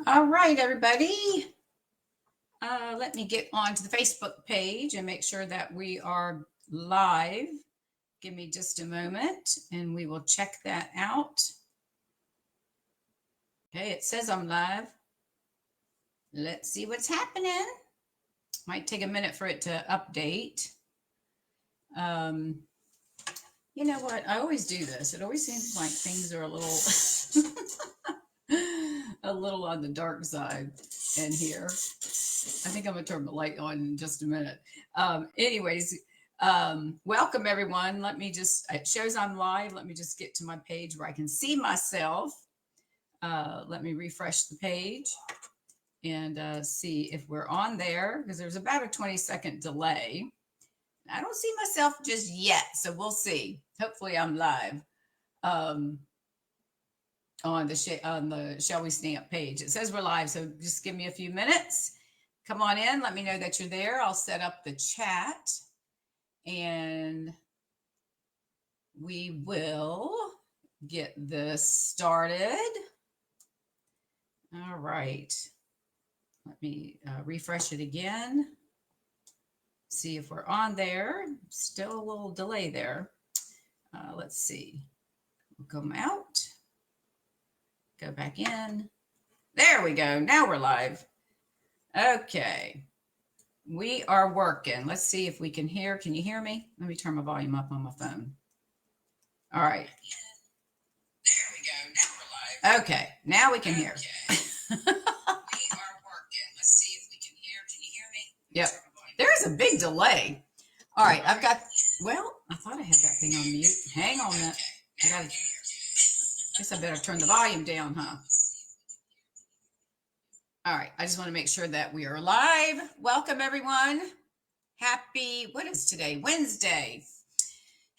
All right, everybody. Let me get onto the Facebook page and make sure that we are live. Give me just a moment and we will check that out. Okay, it says I'm live. Let's see what's happening. Might take a minute for it to update. You know what? I always do this. It always seems like things are a little a little on the dark side in here. I think I'm gonna turn the light on in just a minute. Anyways, welcome everyone. Let me just, it shows I'm live. Let me just get to my page where I can see myself. Let me refresh the page and see if we're on there because there's about a 20-second delay. I don't see myself just yet, so we'll see. Hopefully I'm live. On the Shall We Stamp page. It says we're live, so just give me a few minutes. Come on in. Let me know that you're there. I'll set up the chat and we will get this started. All right. Let me refresh it again. See if we're on there. Still a little delay there. Let's see. We'll come out. Go back in. There we go. Now we're live. Okay. We are working. Let's see if we can hear. Can you hear me? Let me turn my volume up on my phone. All right. There we go. Now we're live. Okay. Now we can hear. We are working. Let's see if we can hear. Can you hear me? Yep. There is a big delay. All right. I've got, well, I thought I had that thing on mute. Hang on a minute. Guess I better turn the volume down, huh? All right. I just want to make sure that we are live. Welcome, everyone. Happy, what is today? Wednesday.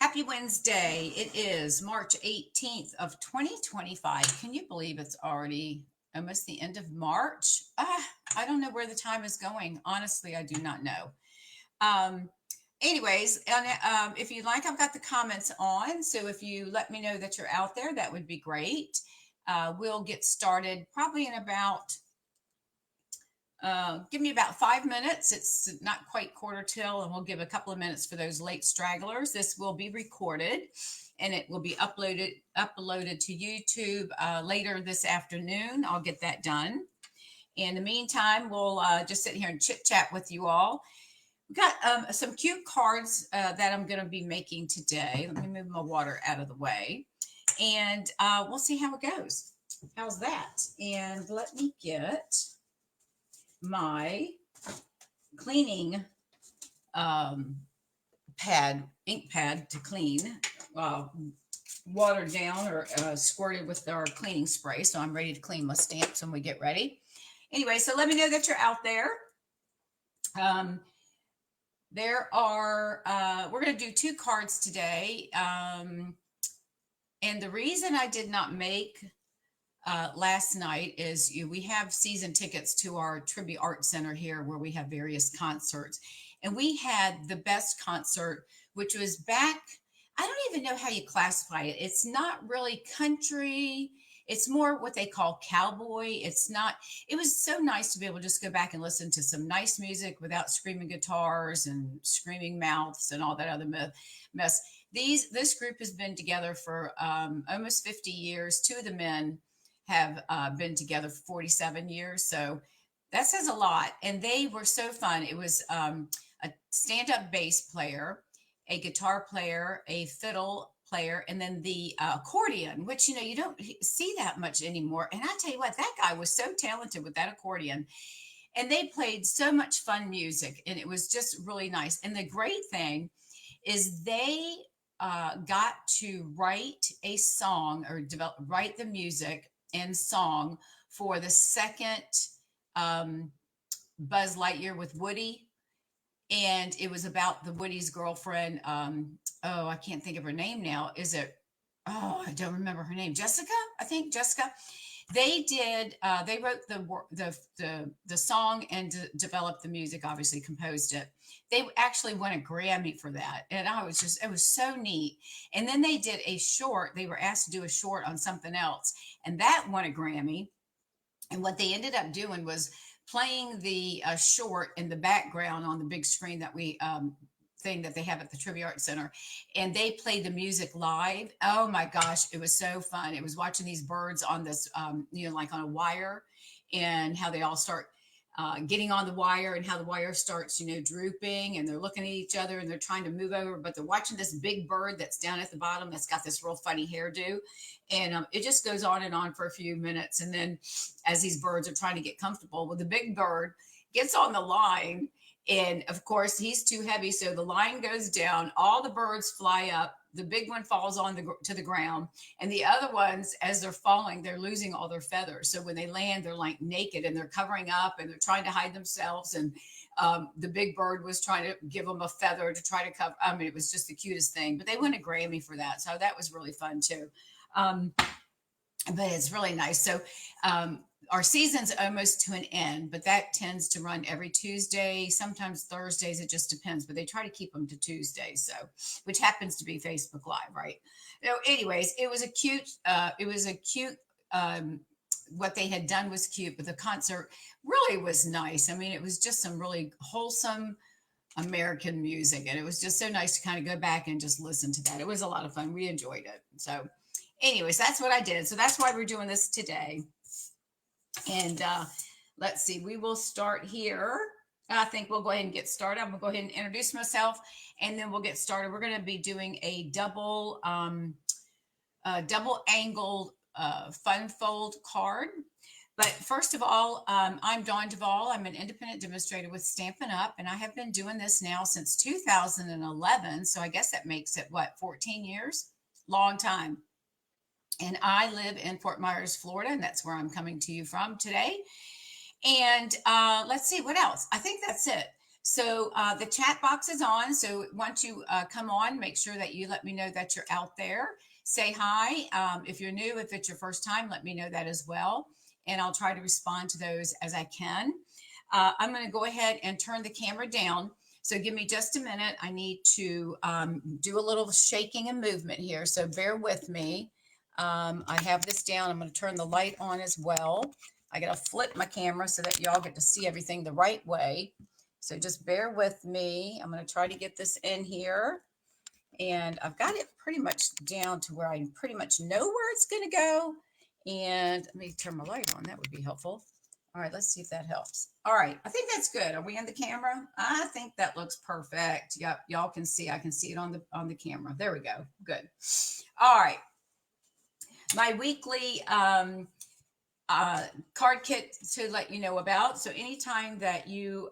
Happy Wednesday. It is March 18th of 2025. Can you believe it's already almost the end of March? I don't know where the time is going. Honestly, I do not know. Anyways, and if you'd like, I've got the comments on. So if you let me know that you're out there, that would be great. We'll get started probably in about, give me about 5 minutes. It's not quite quarter till, and we'll give a couple of minutes for those late stragglers. This will be recorded and it will be uploaded to YouTube later this afternoon. I'll get that done. In the meantime, we'll just sit here and chit chat with you all. We've got some cute cards that I'm going to be making today. Let me move my water out of the way and we'll see how it goes. How's that? And let me get my cleaning ink pad to clean, watered down or squirted with our cleaning spray. So I'm ready to clean my stamps when we get ready. Anyway, so let me know that you're out there. There are, we're going to do 2 cards today. And the reason I did not make last night is we have season tickets to our Tribute Art Center here where we have various concerts. And we had the best concert, which was back, I don't even know how you classify it. It's not really country. It's more what they call cowboy. It's not, it was so nice to be able to just go back and listen to some nice music without screaming guitars and screaming mouths and all that other mess. This group has been together for almost 50 years. 2 of the men have been together for 47 years. So that says a lot. And they were so fun. It was a stand-up bass player, a guitar player, a fiddle player, and then the accordion, which, you don't see that much anymore. And I tell you what, that guy was so talented with that accordion. And they played so much fun music, and it was just really nice. And the great thing is they got to write a song or write the music and song for the second Buzz Lightyear with Woody. And it was about the Woody's girlfriend. I can't think of her name now. Is it? Oh, I don't remember her name. Jessica, I think Jessica. They did. They wrote the song and developed the music. Obviously, composed it. They actually won a Grammy for that, and it was so neat. And then they did a short. They were asked to do a short on something else, and that won a Grammy. And what they ended up doing was playing the short in the background on the big screen that we thing that they have at the Trivia Art Center, and they played the music live. Oh my gosh, it was so fun! It was watching these birds on this, like on a wire, and how they all start getting on the wire, and how the wire starts, drooping, and they're looking at each other, and they're trying to move over, but they're watching this big bird that's down at the bottom that's got this real funny hairdo, and it just goes on and on for a few minutes, and then as these birds are trying to get comfortable, well, the big bird gets on the line, and of course he's too heavy, so the line goes down, all the birds fly up, the big one falls on to the ground, and the other ones, as they're falling, they're losing all their feathers, so when they land, they're like naked, and they're covering up, and they're trying to hide themselves, and the big bird was trying to give them a feather to try to cover. I mean, it was just the cutest thing, but they won a Grammy for that, so that was really fun too. um, but it's really nice. So our season's almost to an end, but that tends to run every Tuesday, sometimes Thursdays. It just depends, but they try to keep them to Tuesdays. So, which happens to be Facebook Live, right? So, anyways, it was a cute. Um, what they had done was cute, but the concert really was nice. I mean, it was just some really wholesome American music, and it was just so nice to kind of go back and just listen to that. It was a lot of fun. We enjoyed it. So, anyways, that's what I did. So that's why we're doing this today. And let's see, we will start here. I think we'll go ahead and get started. I'm gonna go ahead and introduce myself, and then we'll get started. We're gonna be doing a double angled fun fold card. But first of all, I'm Dawn Duvall. I'm an independent demonstrator with Stampin' Up, and I have been doing this now since 2011. So I guess that makes it, what, 14 years? Long time. And I live in Fort Myers, Florida, and that's where I'm coming to you from today. And let's see, what else? I think that's it. So the chat box is on. So once you come on, make sure that you let me know that you're out there. Say hi. If you're new, if it's your first time, let me know that as well. And I'll try to respond to those as I can. I'm going to go ahead and turn the camera down. So give me just a minute. I need to do a little shaking and movement here. So bear with me. I have this down. I'm going to turn the light on as well. I got to flip my camera so that y'all get to see everything the right way. So just bear with me. I'm going to try to get this in here. And I've got it pretty much down to where I pretty much know where it's going to go. And let me turn my light on. That would be helpful. All right, let's see if that helps. All right, I think that's good. Are we in the camera? I think that looks perfect. Yep, y'all can see. I can see it on the camera. There we go. Good. All right. My weekly card kit to let you know about. So anytime that you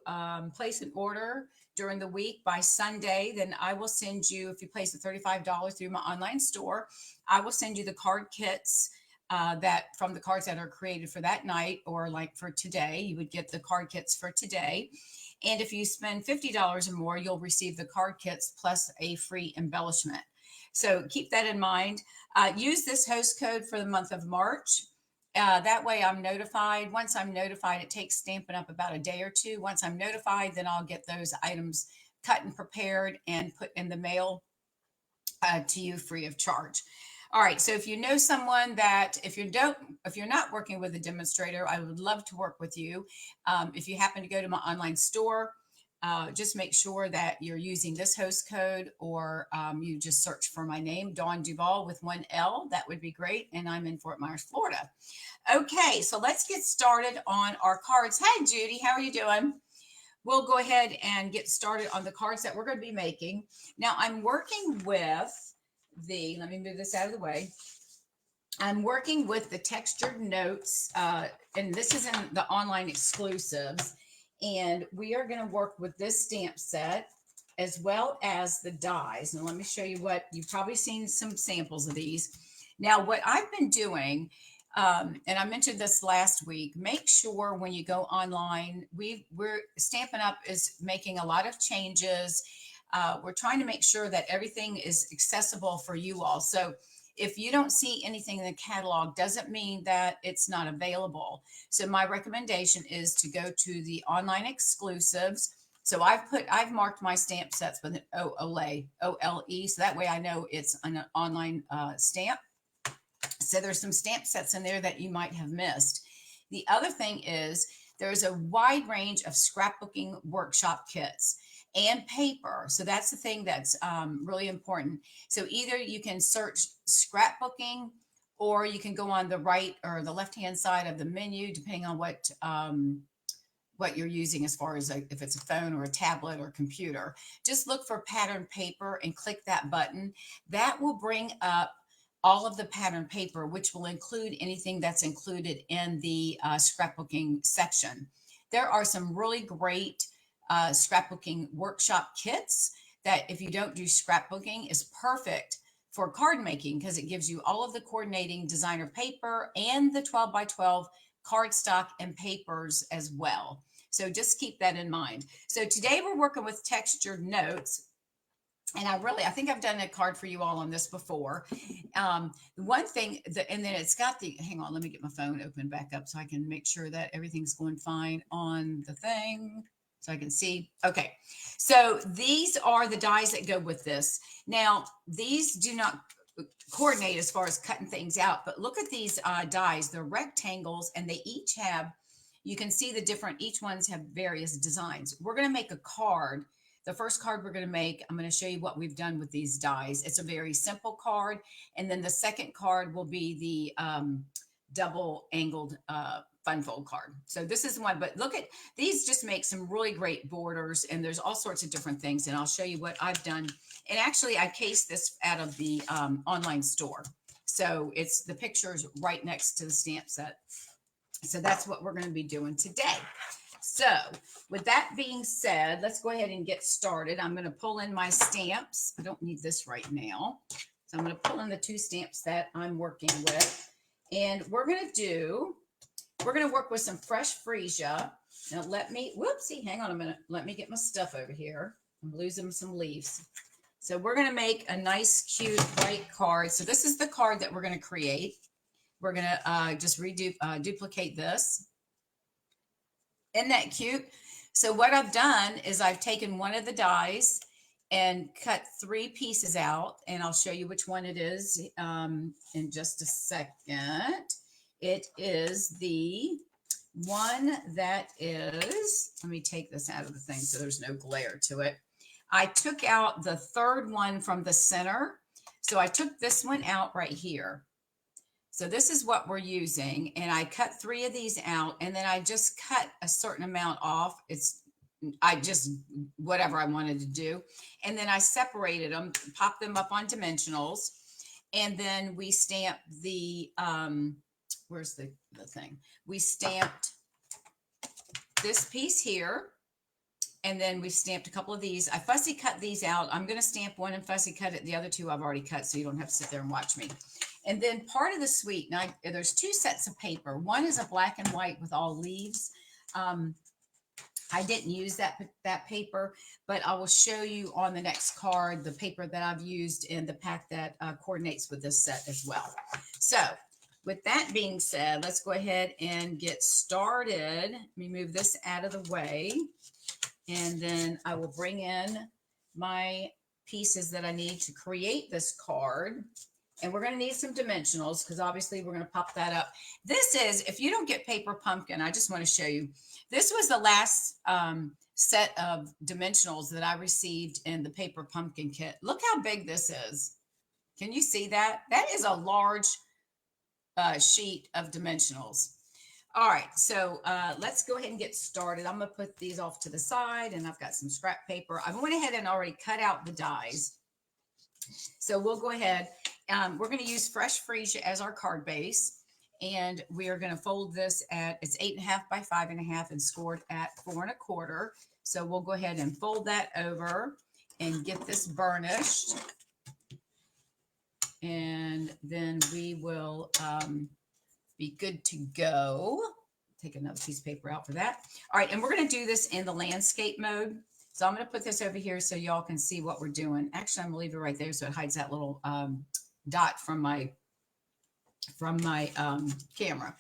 place an order during the week by Sunday, then I will send you, if you place a $35 through my online store, I will send you the card kits that from the cards that are created for that night, or like for today, you would get the card kits for today. And if you spend $50 or more, you'll receive the card kits plus a free embellishment. So keep that in mind. Use this host code for the month of March. That way I'm notified. Once I'm notified, it takes Stampin' Up about a day or two. Once I'm notified, then I'll get those items cut and prepared and put in the mail to you free of charge. All right. So if you know someone that, if you're not working with a demonstrator, I would love to work with you. If you happen to go to my online store, just make sure that you're using this host code, or you just search for my name, Dawn Duvall with one L. That would be great. And I'm in Fort Myers, Florida. Okay, so let's get started on our cards. Hey, Judy, how are you doing? We'll go ahead and get started on the cards that we're going to be making. Now, I'm working with let me move this out of the way. I'm working with the textured notes, and this is in the online exclusives. And we are going to work with this stamp set as well as the dies. Now, let me show you what you've probably seen some samples of these. Now, what I've been doing, and I mentioned this last week, make sure when you go online, we're Stampin' Up is making a lot of changes. We're trying to make sure that everything is accessible for you all. So if you don't see anything in the catalog, doesn't mean that it's not available. So my recommendation is to go to the online exclusives. So I've marked my stamp sets with an OLE, so that way I know it's an online stamp. So there's some stamp sets in there that you might have missed. The other thing is there's a wide range of scrapbooking workshop kits and paper. So that's the thing that's really important. So either you can search scrapbooking, or you can go on the right or the left hand side of the menu, depending on what you're using as far as if it's a phone or a tablet or computer. Just look for pattern paper and click that button. That will bring up all of the pattern paper, which will include anything that's included in the scrapbooking section. There are some really great scrapbooking workshop kits that, if you don't do scrapbooking, is perfect for card making, because it gives you all of the coordinating designer paper and the 12 by 12 cardstock and papers as well. So just keep that in mind. So today we're working with textured notes. And I think I've done a card for you all on this before. One thing and then it's got hang on, let me get my phone open back up so I can make sure that everything's going fine on the thing so I can see. Okay. So these are the dies that go with this. Now, these do not coordinate as far as cutting things out, but look at these dies. They're rectangles, and they each have, you can see each ones have various designs. We're going to make a card. The first card we're going to make, I'm going to show you what we've done with these dies. It's a very simple card. And then the second card will be the double angled fun fold card. So this is one, but look at these, just make some really great borders, and there's all sorts of different things. And I'll show you what I've done. And actually I cased this out of the online store. So it's the pictures right next to the stamp set. So that's what we're going to be doing today. So with that being said, let's go ahead and get started. I'm going to pull in my stamps. I don't need this right now. So I'm going to pull in the 2 stamps that I'm working with. And we're going to work with some fresh freesia. Now hang on a minute. Let me get my stuff over here. I'm losing some leaves. So we're going to make a nice, cute, white card. So this is the card that we're going to create. We're going to just duplicate this. Isn't that cute? So what I've done is I've taken one of the dies and cut 3 pieces out, and I'll show you which one it is in just a second. It is the one that is, let me take this out of the thing so there's no glare to it. I took out the 3rd one from the center. So I took this one out right here. So this is what we're using. And I cut 3 of these out, and then I just cut a certain amount off. Whatever I wanted to do. And then I separated them, popped them up on dimensionals. And then we stamped where's the thing? We stamped this piece here. And then we stamped a couple of these. I fussy cut these out. I'm going to stamp one and fussy cut it. The other 2 I've already cut, so you don't have to sit there and watch me. And then part of the suite, now there's 2 sets of paper. One is a black and white with all leaves. I didn't use that paper, but I will show you on the next card the paper that I've used in the pack that coordinates with this set as well. So with that being said, let's go ahead and get started. Let me move this out of the way. And then I will bring in my pieces that I need to create this card. And we're going to need some dimensionals, because obviously we're going to pop that up. This is, if you don't get paper pumpkin, I just want to show you. This was the last set of dimensionals that I received in the paper pumpkin kit. Look how big this is. Can you see that? That is a large sheet of dimensionals. All right, so let's go ahead and get started. I'm going to put these off to the side, and I've got some scrap paper. I went ahead and already cut out the dies. So we'll go ahead. We're going to use fresh freesia as our card base, and we are going to fold this it's 8.5 by 5.5 and scored at 4 1/4. So we'll go ahead and fold that over and get this burnished. And then we will be good to go. Take another piece of paper out for that. All right, and we're going to do this in the landscape mode. So I'm going to put this over here so y'all can see what we're doing. Actually, I'm going to leave it right there so it hides that little dot from my camera.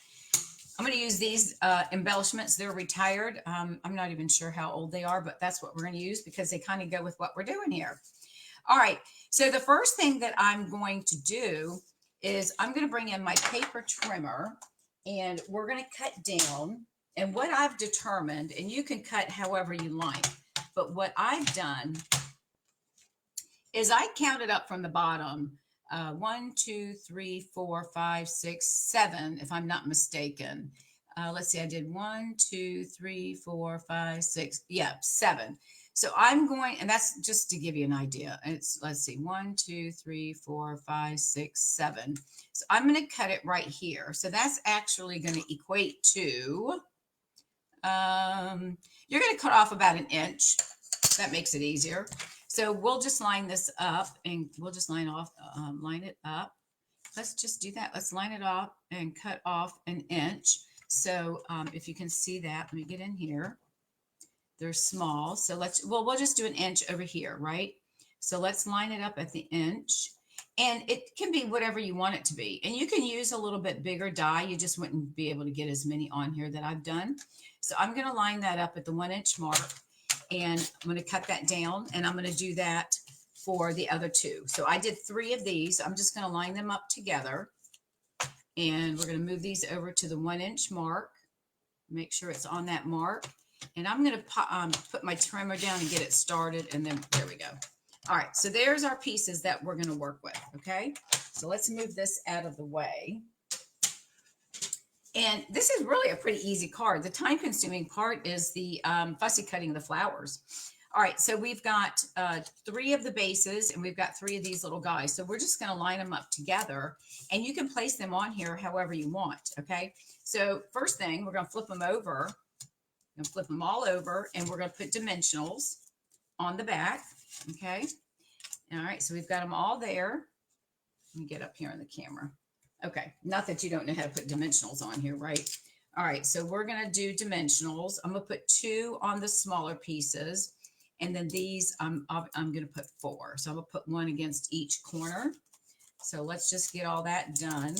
I'm going to use these embellishments. They're retired. I'm not even sure how old they are, but that's what we're going to use because they kind of go with what we're doing here. All right. So the first thing that I'm going to do is I'm going to bring in my paper trimmer, And we're going to cut down. And what I've determined, and you can cut however you like, but what I've done is I counted up from the bottom, 1, 2, 3, 4, 5, 6, 7, if I'm not mistaken. Let's see, I did 1, 2, 3, 4, 5, 6, yeah, 7. So I'm going, and that's just to give you an idea. It's, let's see, 1, 2, 3, 4, 5, 6, 7. So I'm going to cut it right here. So that's actually going to equate to, you're going to cut off about an inch. That makes it easier. So we'll just line this up, and we'll just line it up. Let's just do that. Let's line it up and cut off an inch. So if you can see that, let me get in here. They're small. So we'll just do an inch over here, right? So let's line it up at the inch, and it can be whatever you want it to be. And you can use a little bit bigger die. You just wouldn't be able to get as many on here that I've done. So I'm going to line that up at the 1 inch mark, and I'm going to cut that down, and I'm going to do that for the other 2. So I did 3 of these. I'm just going to line them up together, and we're going to move these over to the 1 inch mark. Make sure it's on that mark. And I'm going to put my trimmer down and get it started. And then there we go. All right. So there's our pieces that we're going to work with. Okay. So let's move this out of the way. And this is really a pretty easy card. The time consuming part is the fussy cutting the flowers. All right. So we've got 3 of the bases, and we've got 3 of these little guys. So we're just going to line them up together, and you can place them on here however you want. Okay. So first thing, we're going to flip them over. And flip them all over, and we're going to put dimensionals on the back. Okay. All right. So we've got them all there. Let me get up here on the camera. Okay. Not that you don't know how to put dimensionals on here, right? All right. So we're going to do dimensionals. I'm going to put 2 on the smaller pieces, and then these I'm going to put 4. So I'm going to put 1 against each corner. So let's just get all that done.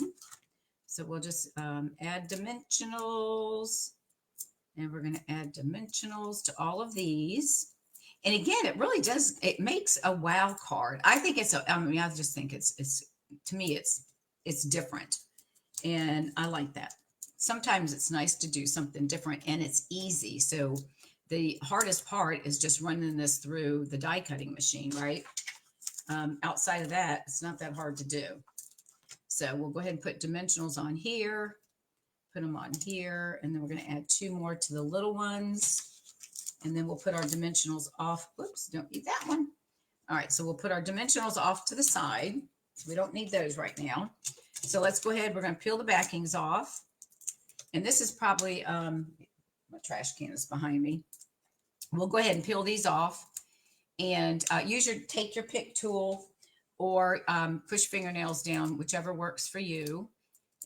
So we'll just add dimensionals. And we're going to add dimensionals to all of these. And again, it really does, it makes a wow card. I think I just think it's to me, it's different. And I like that. Sometimes it's nice to do something different, and it's easy. So the hardest part is just running this through the die cutting machine, right? Outside of that, it's not that hard to do. So we'll go ahead and put dimensionals on here. Put them on here, and then we're going to add 2 more to the little ones, and then we'll put our dimensionals off. Whoops, don't need that one. All right, so we'll put our dimensionals off to the side. So we don't need those right now. So let's go ahead. We're going to peel the backings off, and this is probably my trash can is behind me. We'll go ahead and peel these off, and take your pick tool or push fingernails down, whichever works for you.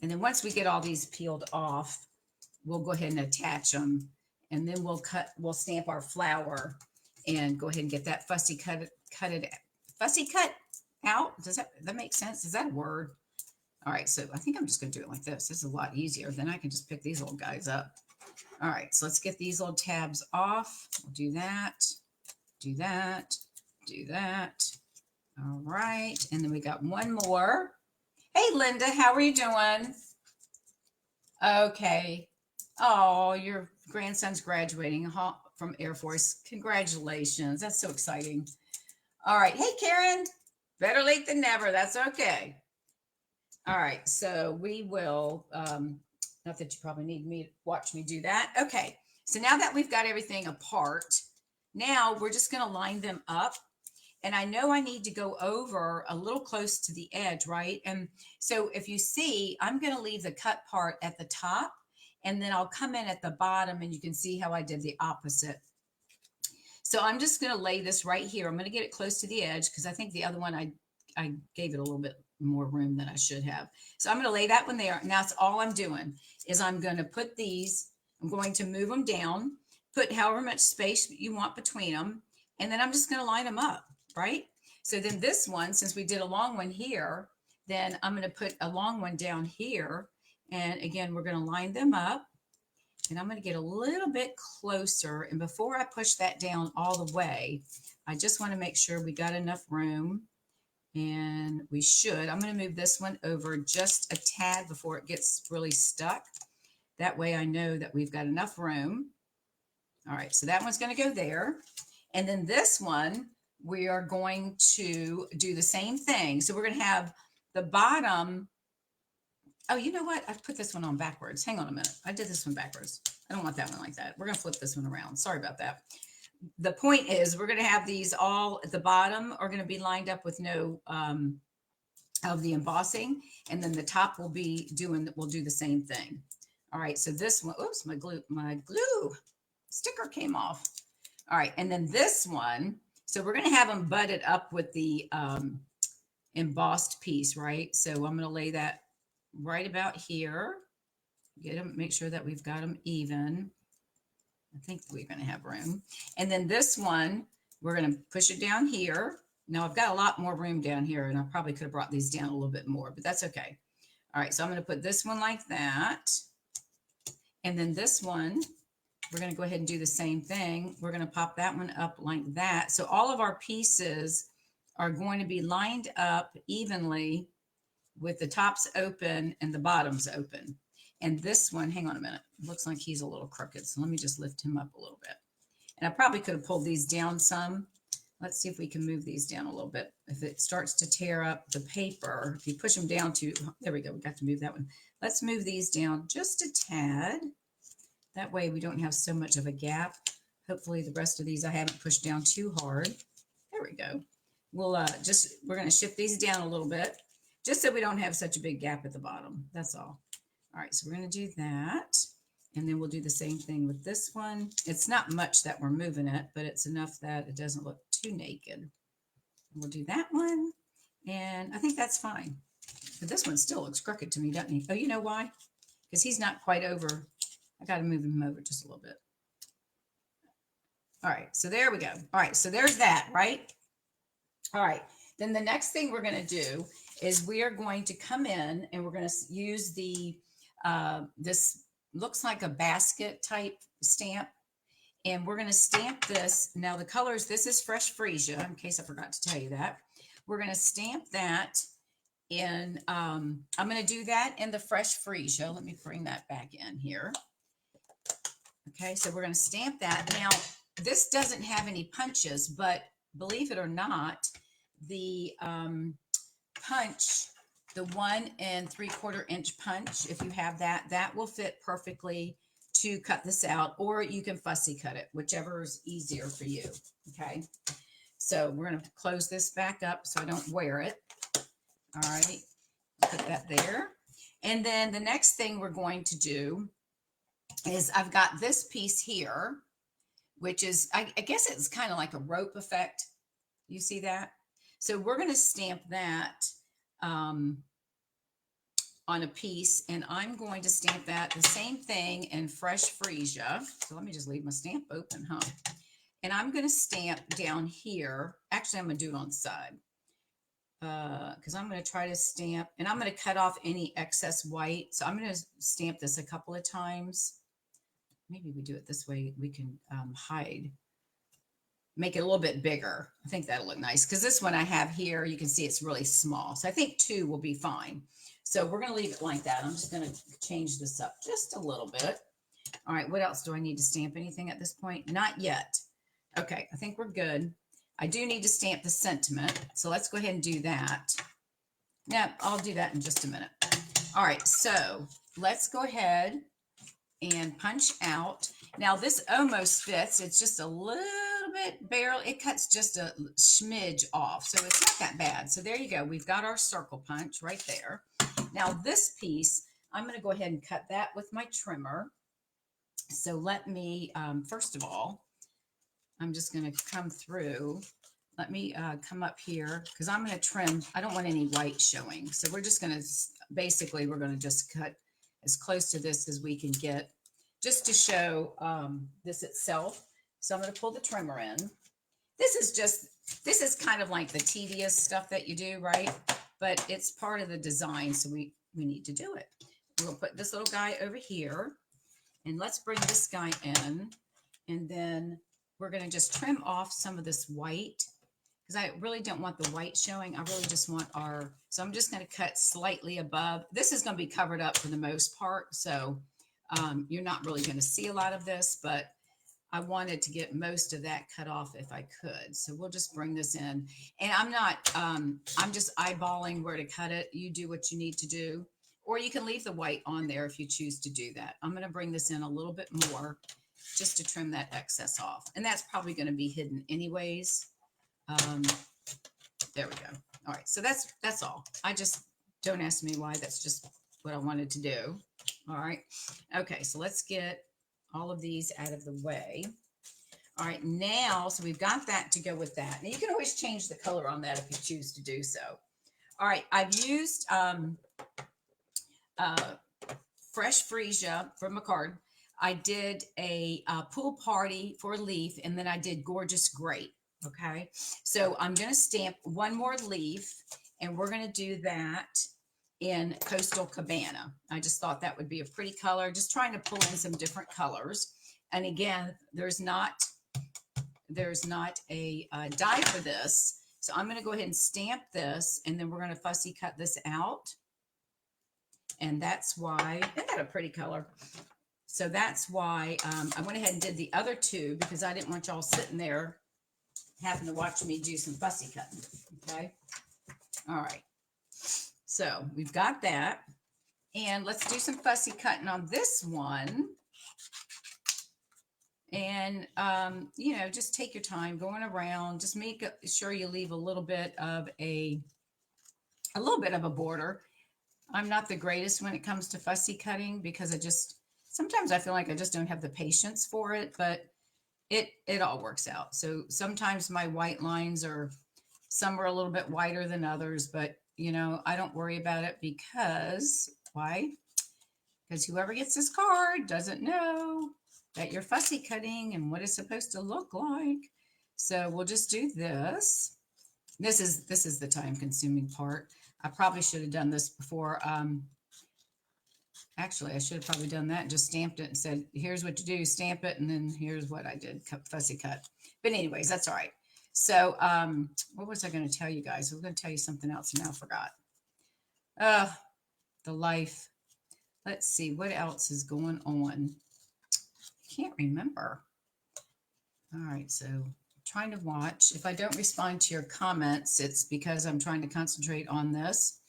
And then once we get all these peeled off, we'll go ahead and attach them. And then we'll stamp our flower and go ahead and get that fussy cut out. Does that make sense? Is that a word? All right. So I think I'm just going to do it like this. This is a lot easier. Then I can just pick these little guys up. All right. So let's get these little tabs off. We'll do that, do that, do that. All right. And then we got 1 more. Hey, Linda, how are you doing? Okay. Oh, your grandson's graduating from Air Force. Congratulations. That's so exciting. All right. Hey, Karen. Better late than never. That's okay. All right. So we will, not that you probably need me to watch me do that. Okay. So now that we've got everything apart, now we're just going to line them up. And I know I need to go over a little close to the edge, right? And so if you see, I'm going to leave the cut part at the top, and then I'll come in at the bottom, and you can see how I did the opposite. So I'm just going to lay this right here. I'm going to get it close to the edge because I think the other one, I gave it a little bit more room than I should have. So I'm going to lay that one there. Now that's all I'm doing is I'm going to put these, I'm going to move them down, put however much space you want between them, and then I'm just going to line them up. Right? So then this one, since we did a long one here, then I'm going to put a long one down here. And again, we're going to line them up, and I'm going to get a little bit closer. And before I push that down all the way, I just want to make sure we got enough room. And we should, I'm going to move this one over just a tad before it gets really stuck. That way I know that we've got enough room. All right, so that one's going to go there. And then this one, we are going to do the same thing. So we're going to have the bottom. Oh, you know what? I put this one on backwards. Hang on a minute. I did this one backwards. I don't want that one like that. We're going to flip this one around. Sorry about that. The point is we're going to have these all at the bottom are going to be lined up with no of the embossing. And then the top will be we'll do the same thing. All right. So this one, oops, my glue sticker came off. All right. And then this one, so we're going to have them butted up with the embossed piece, right? So I'm going to lay that right about here. Get them, make sure that we've got them even. I think we're going to have room. And then this one, we're going to push it down here. Now I've got a lot more room down here, and I probably could have brought these down a little bit more, but that's okay. All right, so I'm going to put this one like that. And then this one, we're going to go ahead and do the same thing. We're going to pop that one up like that. So all of our pieces are going to be lined up evenly with the tops open and the bottoms open. And this one, hang on a minute, looks like he's a little crooked. So let me just lift him up a little bit. And I probably could have pulled these down some. Let's see if we can move these down a little bit. If it starts to tear up the paper, if you push them down to, there we go, we got to move that one. Let's move these down just a tad. That way we don't have so much of a gap. Hopefully the rest of these I haven't pushed down too hard. There we go. We're going to shift these down a little bit, just so we don't have such a big gap at the bottom. That's all. All right, so we're going to do that. And then we'll do the same thing with this one. It's not much that we're moving it, but it's enough that it doesn't look too naked. We'll do that one. And I think that's fine. But this one still looks crooked to me, doesn't he? Oh, you know why? Because he's not quite over. I got to move him over just a little bit. All right, so there we go. All right, so there's that, right? All right, then the next thing we're going to do is we are going to come in and we're going to use the, this looks like a basket type stamp. And we're going to stamp this. Now the colors, this is fresh freesia, in case I forgot to tell you that. We're going to stamp that in, I'm going to do that in the fresh freesia. Let me bring that back in here. Okay, so we're going to stamp that. Now, this doesn't have any punches, but believe it or not, the punch, the 1 3/4 inch punch, if you have that, that will fit perfectly to cut this out, or you can fussy cut it, whichever is easier for you. Okay, so we're going to close this back up so I don't wear it. All right, put that there. And then the next thing we're going to do is I've got this piece here, which is, I guess it's kind of like a rope effect. You see that? So we're going to stamp that on a piece, and I'm going to stamp that the same thing in fresh freesia. So let me just leave my stamp open, huh? And I'm going to stamp down here. Actually, I'm going to do it on the side because I'm going to try to stamp, and I'm going to cut off any excess white. So I'm going to stamp this a couple of times. Maybe we do it this way. We can hide, make it a little bit bigger. I think that'll look nice because this one I have here, you can see it's really small. So I think 2 will be fine. So we're going to leave it like that. I'm just going to change this up just a little bit. All right, what else do I need to stamp? Anything at this point? Not yet. Okay, I think we're good. I do need to stamp the sentiment. So let's go ahead and do that. Yeah, I'll do that in just a minute. All right, so let's go ahead and punch out. Now this almost fits. It's just a little bit, barely, it cuts just a smidge off. So it's not that bad. So there you go. We've got our circle punch right there. Now this piece, I'm going to go ahead and cut that with my trimmer. So let me, first of all, I'm just going to come through. Let me come up here because I'm going to trim. I don't want any white showing. So we're just going to, basically, we're going to just cut as close to this as we can get just to show this itself. So I'm going to pull the trimmer in. This is kind of like the tedious stuff that you do, right? But it's part of the design, so we need to do it. We'll put this little guy over here, and let's bring this guy in, and then we're going to just trim off some of this white, because I really don't want the white showing. I really just want our, so I'm just going to cut slightly above. This is going to be covered up for the most part. So you're not really going to see a lot of this, but I wanted to get most of that cut off if I could. So we'll just bring this in. And I'm just eyeballing where to cut it. You do what you need to do. Or you can leave the white on there if you choose to do that. I'm going to bring this in a little bit more just to trim that excess off. And that's probably going to be hidden anyways. Um, there we go. All right. So that's all. I just, don't ask me why. That's just what I wanted to do. All right. Okay. So let's get all of these out of the way. All right, now, so we've got that to go with that. Now you can always change the color on that if you choose to do so. All right, I've used fresh freesia from a card. I did a pool party for a leaf, and then I did gorgeous grape. Okay, so I'm going to stamp one more leaf, and we're going to do that in Coastal Cabana. I just thought that would be a pretty color, just trying to pull in some different colors. And again, there's not a die for this. So I'm going to go ahead and stamp this, and then we're going to fussy cut this out. And that's why, isn't that a pretty color? So that's why I went ahead and did the other two, because I didn't want y'all sitting there having to watch me do some fussy cutting. Okay. All right. So we've got that. And let's do some fussy cutting on this one. And, you know, just take your time going around. Just make sure you leave a little bit of a border. I'm not the greatest when it comes to fussy cutting, because sometimes I feel like I just don't have the patience for it, but it all works out. So sometimes my white lines some are a little bit whiter than others, but you know, I don't worry about it, because why? Because whoever gets this card doesn't know that you're fussy cutting and what it's supposed to look like. So we'll just do this. This is the time consuming part. I probably should have done this before. Actually, I should have probably done that and just stamped it and said, here's what you do, stamp it. And then here's what I did, fussy cut. But anyways, that's all right. So what was I going to tell you guys? I was going to tell you something else and now I forgot. The life. Let's see what else is going on. I can't remember. All right, so I'm trying to watch. If I don't respond to your comments, it's because I'm trying to concentrate on this.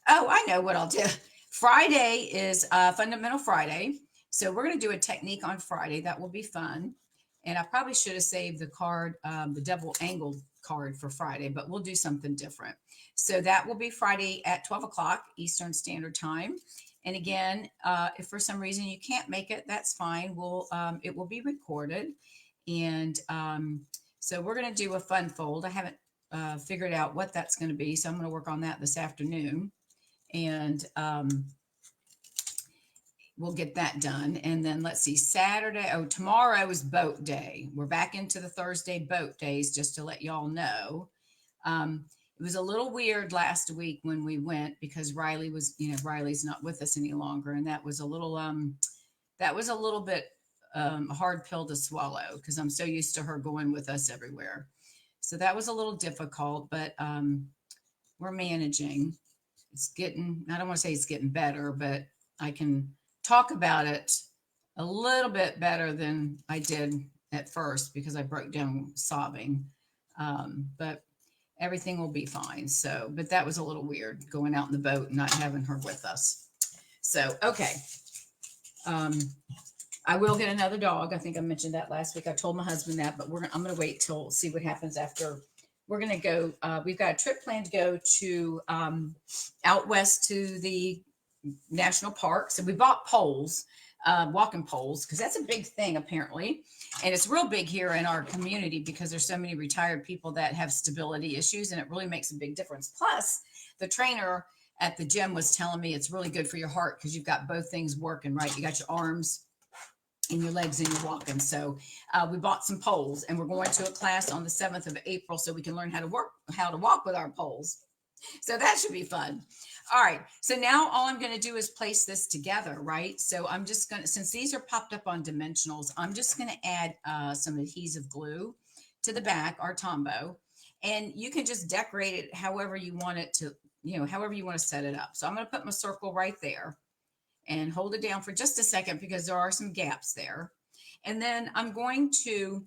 Oh, I know what I'll do. Friday is Fundamental Friday. So we're going to do a technique on Friday. That will be fun. And I probably should have saved the card, the double angled card for Friday, but we'll do something different. So that will be Friday at 12 o'clock Eastern Standard Time. And again, if for some reason you can't make it, that's fine. It will be recorded. And so we're going to do a fun fold. I haven't figured out what that's going to be, so I'm going to work on that this afternoon. And we'll get that done. And then let's see, Saturday. Oh, tomorrow is boat day. We're back into the Thursday boat days, just to let y'all know. It was a little weird last week when we went, because Riley's not with us any longer. And that was a little bit a hard pill to swallow, because I'm so used to her going with us everywhere. So that was a little difficult, but we're managing. I don't want to say it's getting better, but I can talk about it a little bit better than I did at first, because I broke down sobbing. But everything will be fine. So, but that was a little weird, going out in the boat and not having her with us. So, okay. I will get another dog. I think I mentioned that last week. I told my husband that, but I'm going to wait till see what happens after. We're going to go. We've got a trip planned to go to out west to the national park. So we bought poles, walking poles, because that's a big thing apparently. And it's real big here in our community, because there's so many retired people that have stability issues, and it really makes a big difference. Plus, the trainer at the gym was telling me it's really good for your heart, because you've got both things working, right? You got your arms and your legs and you're walking. So we bought some poles, and we're going to a class on the 7th of April so we can learn how to walk with our poles. So that should be fun. All right. So now all I'm going to do is place this together, right? So I'm just going to, since these are popped up on dimensionals, I'm just going to add some adhesive glue to the back, our Tombow. And you can just decorate it however you want it to, however you want to set it up. So I'm going to put my circle right there and hold it down for just a second because there are some gaps there. And then I'm going to,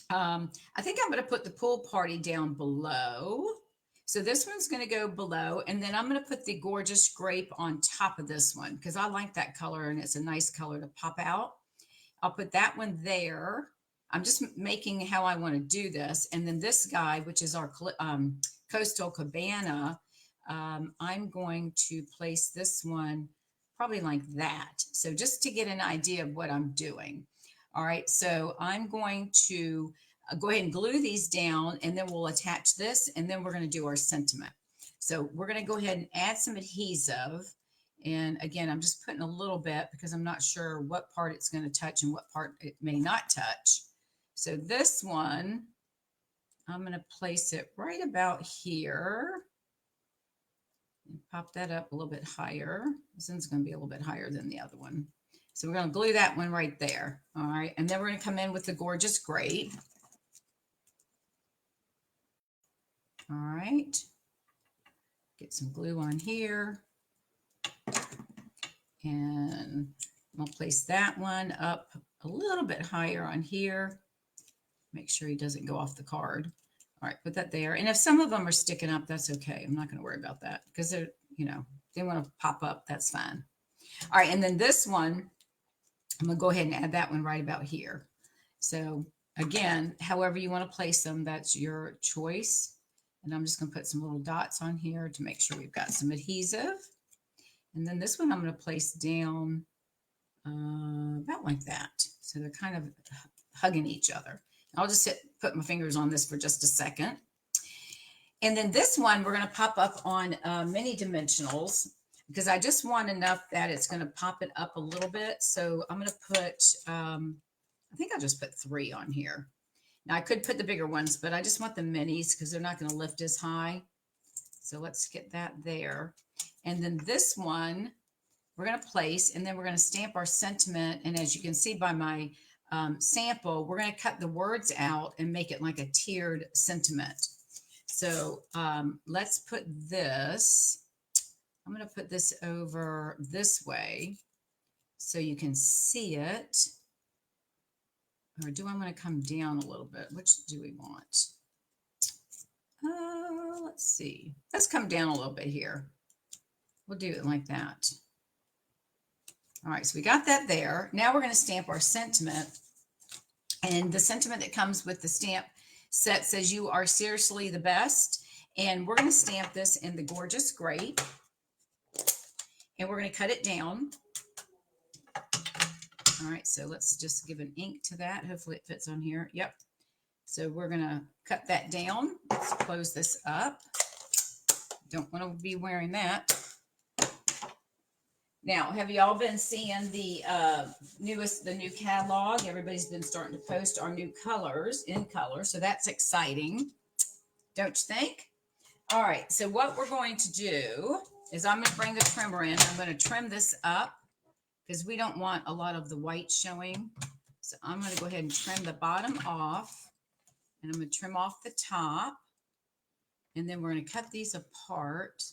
I think I'm going to put the pool party down below. So this one's going to go below, and then I'm going to put the gorgeous grape on top of this one because I like that color and it's a nice color to pop out. I'll put that one there. I'm just making how I want to do this. And then this guy, which is our coastal cabana, I'm going to place this one probably like that. So just to get an idea of what I'm doing. All right, so I'm going to go ahead and glue these down, and then we'll attach this, and then we're going to do our sentiment. So we're going to go ahead and add some adhesive. And again, I'm just putting a little bit because I'm not sure what part it's going to touch and what part it may not touch. So this one, I'm going to place it right about here. And pop that up a little bit higher. This one's going to be a little bit higher than the other one. So we're going to glue that one right there. All right. And then we're going to come in with the gorgeous grape. All right. Get some glue on here. And we'll place that one up a little bit higher on here. Make sure he doesn't go off the card. All right, put that there. And if some of them are sticking up, that's okay. I'm not going to worry about that because they're, they want to pop up, that's fine. All right, and then this one, I'm going to go ahead and add that one right about here. So again, however you want to place them, that's your choice. And I'm just going to put some little dots on here to make sure we've got some adhesive. And then this one I'm going to place down about like that. So they're kind of hugging each other. I'll just put my fingers on this for just a second. And then this one we're going to pop up on mini dimensionals because I just want enough that it's going to pop it up a little bit. So I'm going to put, I think I'll just put 3 on here. Now I could put the bigger ones, but I just want the minis because they're not going to lift as high. So let's get that there. And then this one we're going to place, and then we're going to stamp our sentiment. And as you can see by my sample, we're going to cut the words out and make it like a tiered sentiment. So let's put this, I'm going to put this over this way so you can see it. Or do I want to come down a little bit? Which do we want? Let's see. Let's come down a little bit here. We'll do it like that. All right, so we got that there. Now we're going to stamp our sentiment. And the sentiment that comes with the stamp set says, "You are seriously the best." And we're going to stamp this in the gorgeous grape. And we're going to cut it down. All right, so let's just give an ink to that. Hopefully it fits on here. Yep. So we're going to cut that down. Let's close this up. Don't want to be wearing that. Now, have y'all been seeing the new catalog? Everybody's been starting to post our new colors in color. So that's exciting. Don't you think? All right. So what we're going to do is I'm going to bring the trimmer in. I'm going to trim this up because we don't want a lot of the white showing. So I'm going to go ahead and trim the bottom off. And I'm going to trim off the top. And then we're going to cut these apart.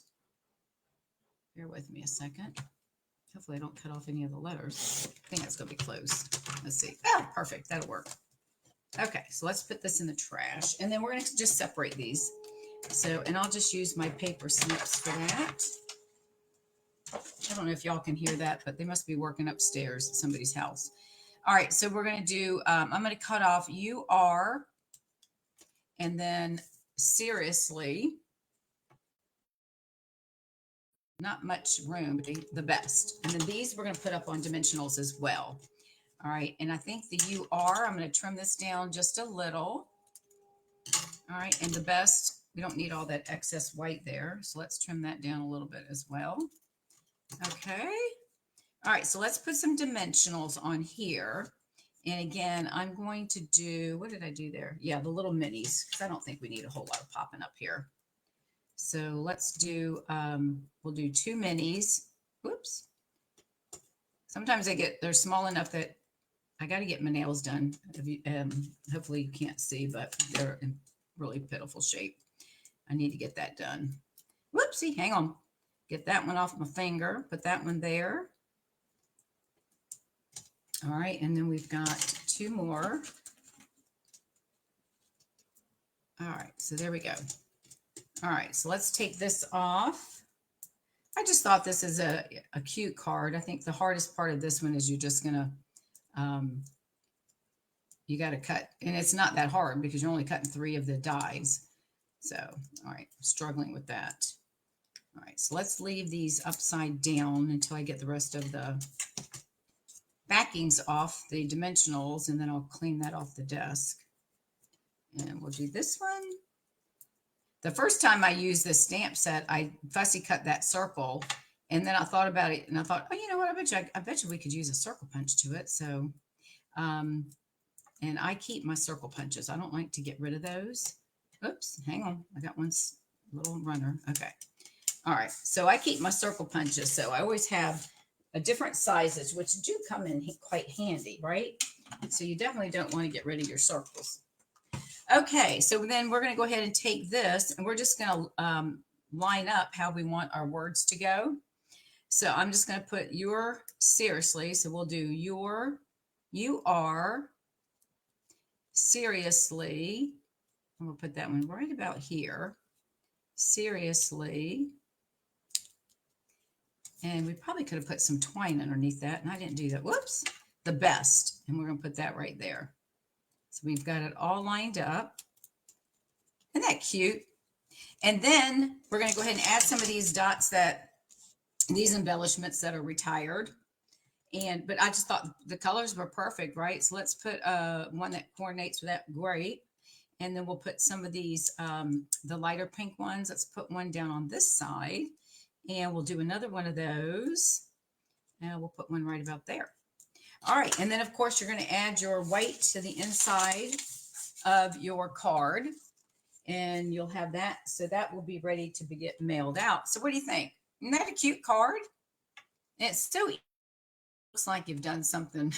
Bear with me a second. Hopefully I don't cut off any of the letters. I think that's going to be closed. Let's see. Oh, perfect. That'll work. Okay, so let's put this in the trash. And then we're going to just separate these. So, and I'll just use my paper snips for that. I don't know if y'all can hear that, but they must be working upstairs at somebody's house. All right, so we're going to do, I'm going to cut off "you are," and then "seriously." Not much room, but the best. And then these we're going to put up on dimensionals as well. All right, and I think the "you are," I'm going to trim this down just a little. All right, and the "best," we don't need all that excess white there. So let's trim that down a little bit as well. Okay. All right, so let's put some dimensionals on here. And again, I'm going to do, what did I do there? Yeah, the little minis, because I don't think we need a whole lot of popping up here. So let's do, we'll do 2 minis. Whoops. Sometimes they're small enough I got to get my nails done. Hopefully you can't see, but they're really pitiful shape. I need to get that done. Whoopsie, hang on. Get that one off my finger. Put that one there. All right, and then we've got two more. All right, so there we go. All right, so let's take this off. I just thought this is a cute card. I think the hardest part of this one is you're just gonna, you got to cut, and it's not that hard because you're only cutting 3 of the dies. So, all right, I'm struggling with that. All right, so let's leave these upside down until I get the rest of the backings off, the dimensionals, and then I'll clean that off the desk. And we'll do this one. The first time I used this stamp set, I fussy cut that circle, and then I thought about it, and I thought, oh, you know what? I bet you we could use a circle punch to it. So, and I keep my circle punches. I don't like to get rid of those. Oops, hang on. I got one little runner. Okay. All right. So I keep my circle punches. So I always have a different sizes, which do come in quite handy, right? So you definitely don't want to get rid of your circles. Okay, so then we're going to go ahead and take this, and we're just going to line up how we want our words to go. So I'm just going to put your seriously. So we'll do your, you are, seriously. I'm going to put that one right about here. Seriously. And we probably could have put some twine underneath that, and I didn't do that. Whoops. The best. And we're going to put that right there. So we've got it all lined up. Isn't that cute? And then we're going to go ahead and add some of these dots these embellishments that are retired. But I just thought the colors were perfect, right? So let's put one that coordinates with that. Great. And then we'll put some of these, the lighter pink ones. Let's put one down on this side. And we'll do another one of those. And we'll put one right about there. All right, and then of course you're going to add your white to the inside of your card, and you'll have that, so that will be ready to get mailed out. So what do you think? Isn't that a cute card? And it's so easy. Looks like you've done something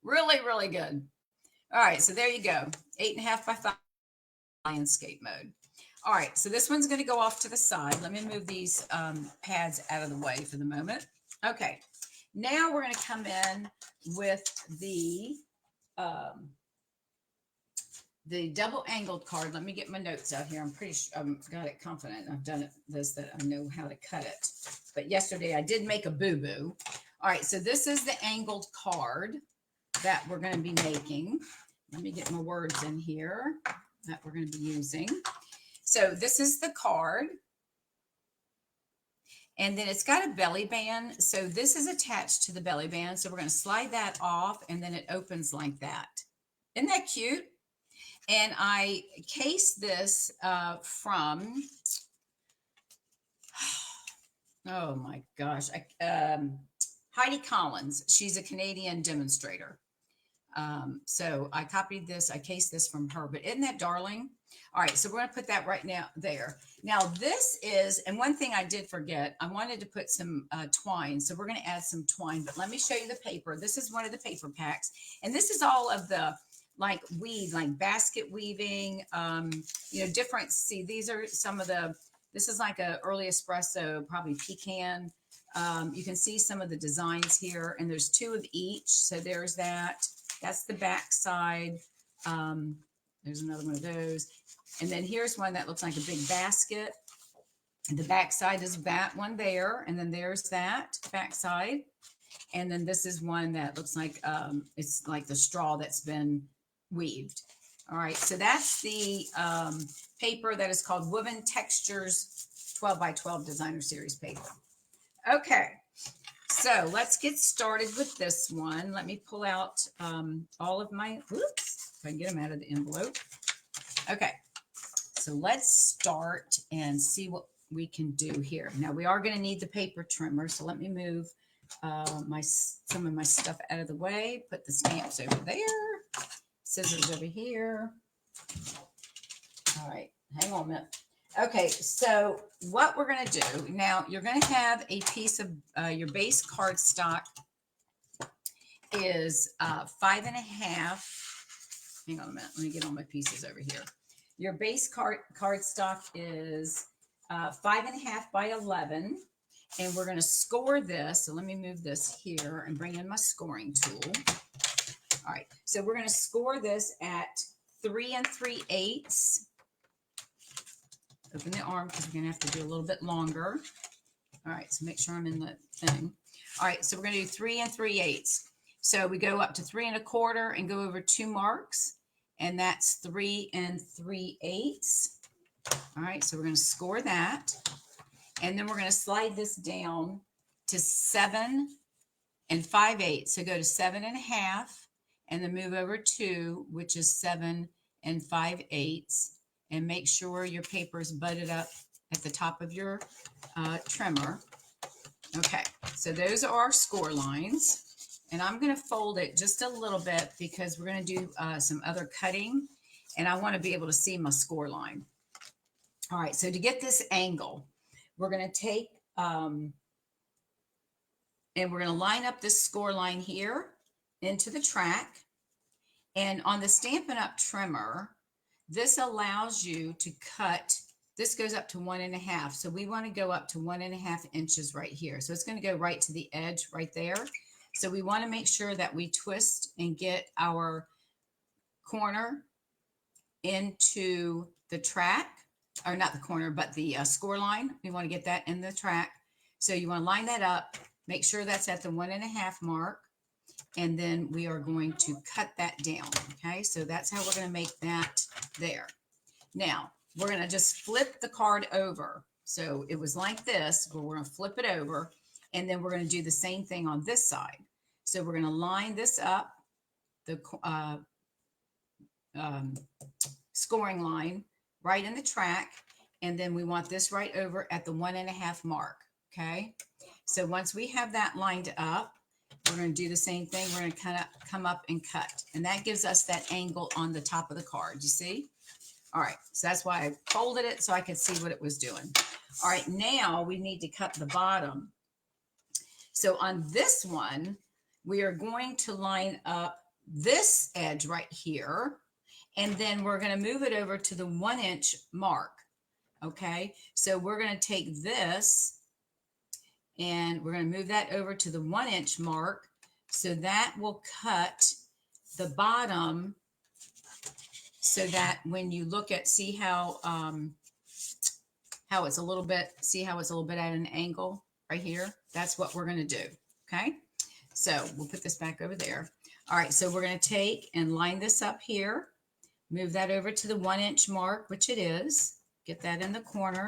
really, really good. All right, so there you go, 8.5 by 5 landscape mode. All right, so this one's going to go off to the side. Let me move these pads out of the way for the moment. Okay. Now we're going to come in with the double angled card. Let me get my notes out here. I'm pretty sure I've got it confident. I've done this, that I know how to cut it. But yesterday I did make a boo-boo. All right, so this is the angled card that we're going to be making. Let me get my words in here that we're going to be using. So this is the card. And then it's got a belly band. So this is attached to the belly band. So we're going to slide that off, and then it opens like that. Isn't that cute? And I cased this from, oh my gosh, Heidi Collins. She's a Canadian demonstrator. So I copied this. I cased this from her. But isn't that darling? All right, so we're going to put that right now there. Now this is, and one thing I did forget, I wanted to put some twine. So we're going to add some twine, but let me show you the paper. This is one of the paper packs. And this is all of the like weave, like basket weaving, you know, different, see, these are some of the, this is like a early espresso, probably pecan. You can see some of the designs here, and there's 2 of each. So there's that. That's the back side. There's another one of those. And then here's one that looks like a big basket. The back side is that one there. And then there's that back side. And then this is one that looks like it's like the straw that's been weaved. All right. So that's the paper that is called Woven Textures 12 by 12 Designer Series paper. Okay. So let's get started with this one. Let me pull out all of my, whoops, if I can get them out of the envelope. Okay. So let's start and see what we can do here. Now we are going to need the paper trimmer. So let me move some of my stuff out of the way. Put the stamps over there. Scissors over here. All right. Hang on a minute. Okay, so what we're going to do now, you're going to have a piece of your base cardstock is 5.5 hang on a minute. Let me get all my pieces over here. Your base cardstock is 5.5 by 11. And we're going to score this. So let me move this here and bring in my scoring tool. All right. So we're going to score this at 3 3/8. Open the arm because we're going to have to do a little bit longer. All right. So make sure I'm in the thing. All right. So we're going to do 3 3/8. So we go up to 3 1/4 and go over 2 marks. And that's 3 3/8. All right. So we're going to score that. And then we're going to slide this down to 7 5/8. So go to 7 1/2 and then move over 2, which is 7 5/8. And make sure your paper is butted up at the top of your trimmer. Okay, so those are our score lines. And I'm going to fold it just a little bit because we're going to do some other cutting. And I want to be able to see my score line. All right, so to get this angle, we're going to take and we're going to line up this score line here into the track. And on the Stampin' Up! Trimmer, this allows you to cut. This goes up to 1 1/2. So we want to go up to 1 1/2 inches right here. So it's going to go right to the edge right there. So we want to make sure that we twist and get our corner into the track, or not the corner, but the score line. We want to get that in the track. So you want to line that up, make sure that's at the 1 1/2 mark. And then we are going to cut that down. Okay, so that's how we're going to make that there. Now, we're going to just flip the card over. So it was like this, but we're going to flip it over. And then we're going to do the same thing on this side. So we're going to line this up, the scoring line right in the track. And then we want this right over at the 1 1/2 mark. Okay, so once we have that lined up, we're going to do the same thing. We're going to kind of come up and cut. And that gives us that angle on the top of the card. You see? All right. So that's why I folded it so I could see what it was doing. All right. Now we need to cut the bottom. So on this one, we are going to line up this edge right here. And then we're going to move it over to the 1 inch mark. Okay. So we're going to take this and we're going to move that over to the 1 inch mark. So that will cut the bottom so that when you look at, see how it's a little bit, see how it's a little bit at an angle right here? That's what we're going to do. Okay. So we'll put this back over there. All right. So we're going to take and line this up here, move that over to the 1 inch mark, which it is, get that in the corner.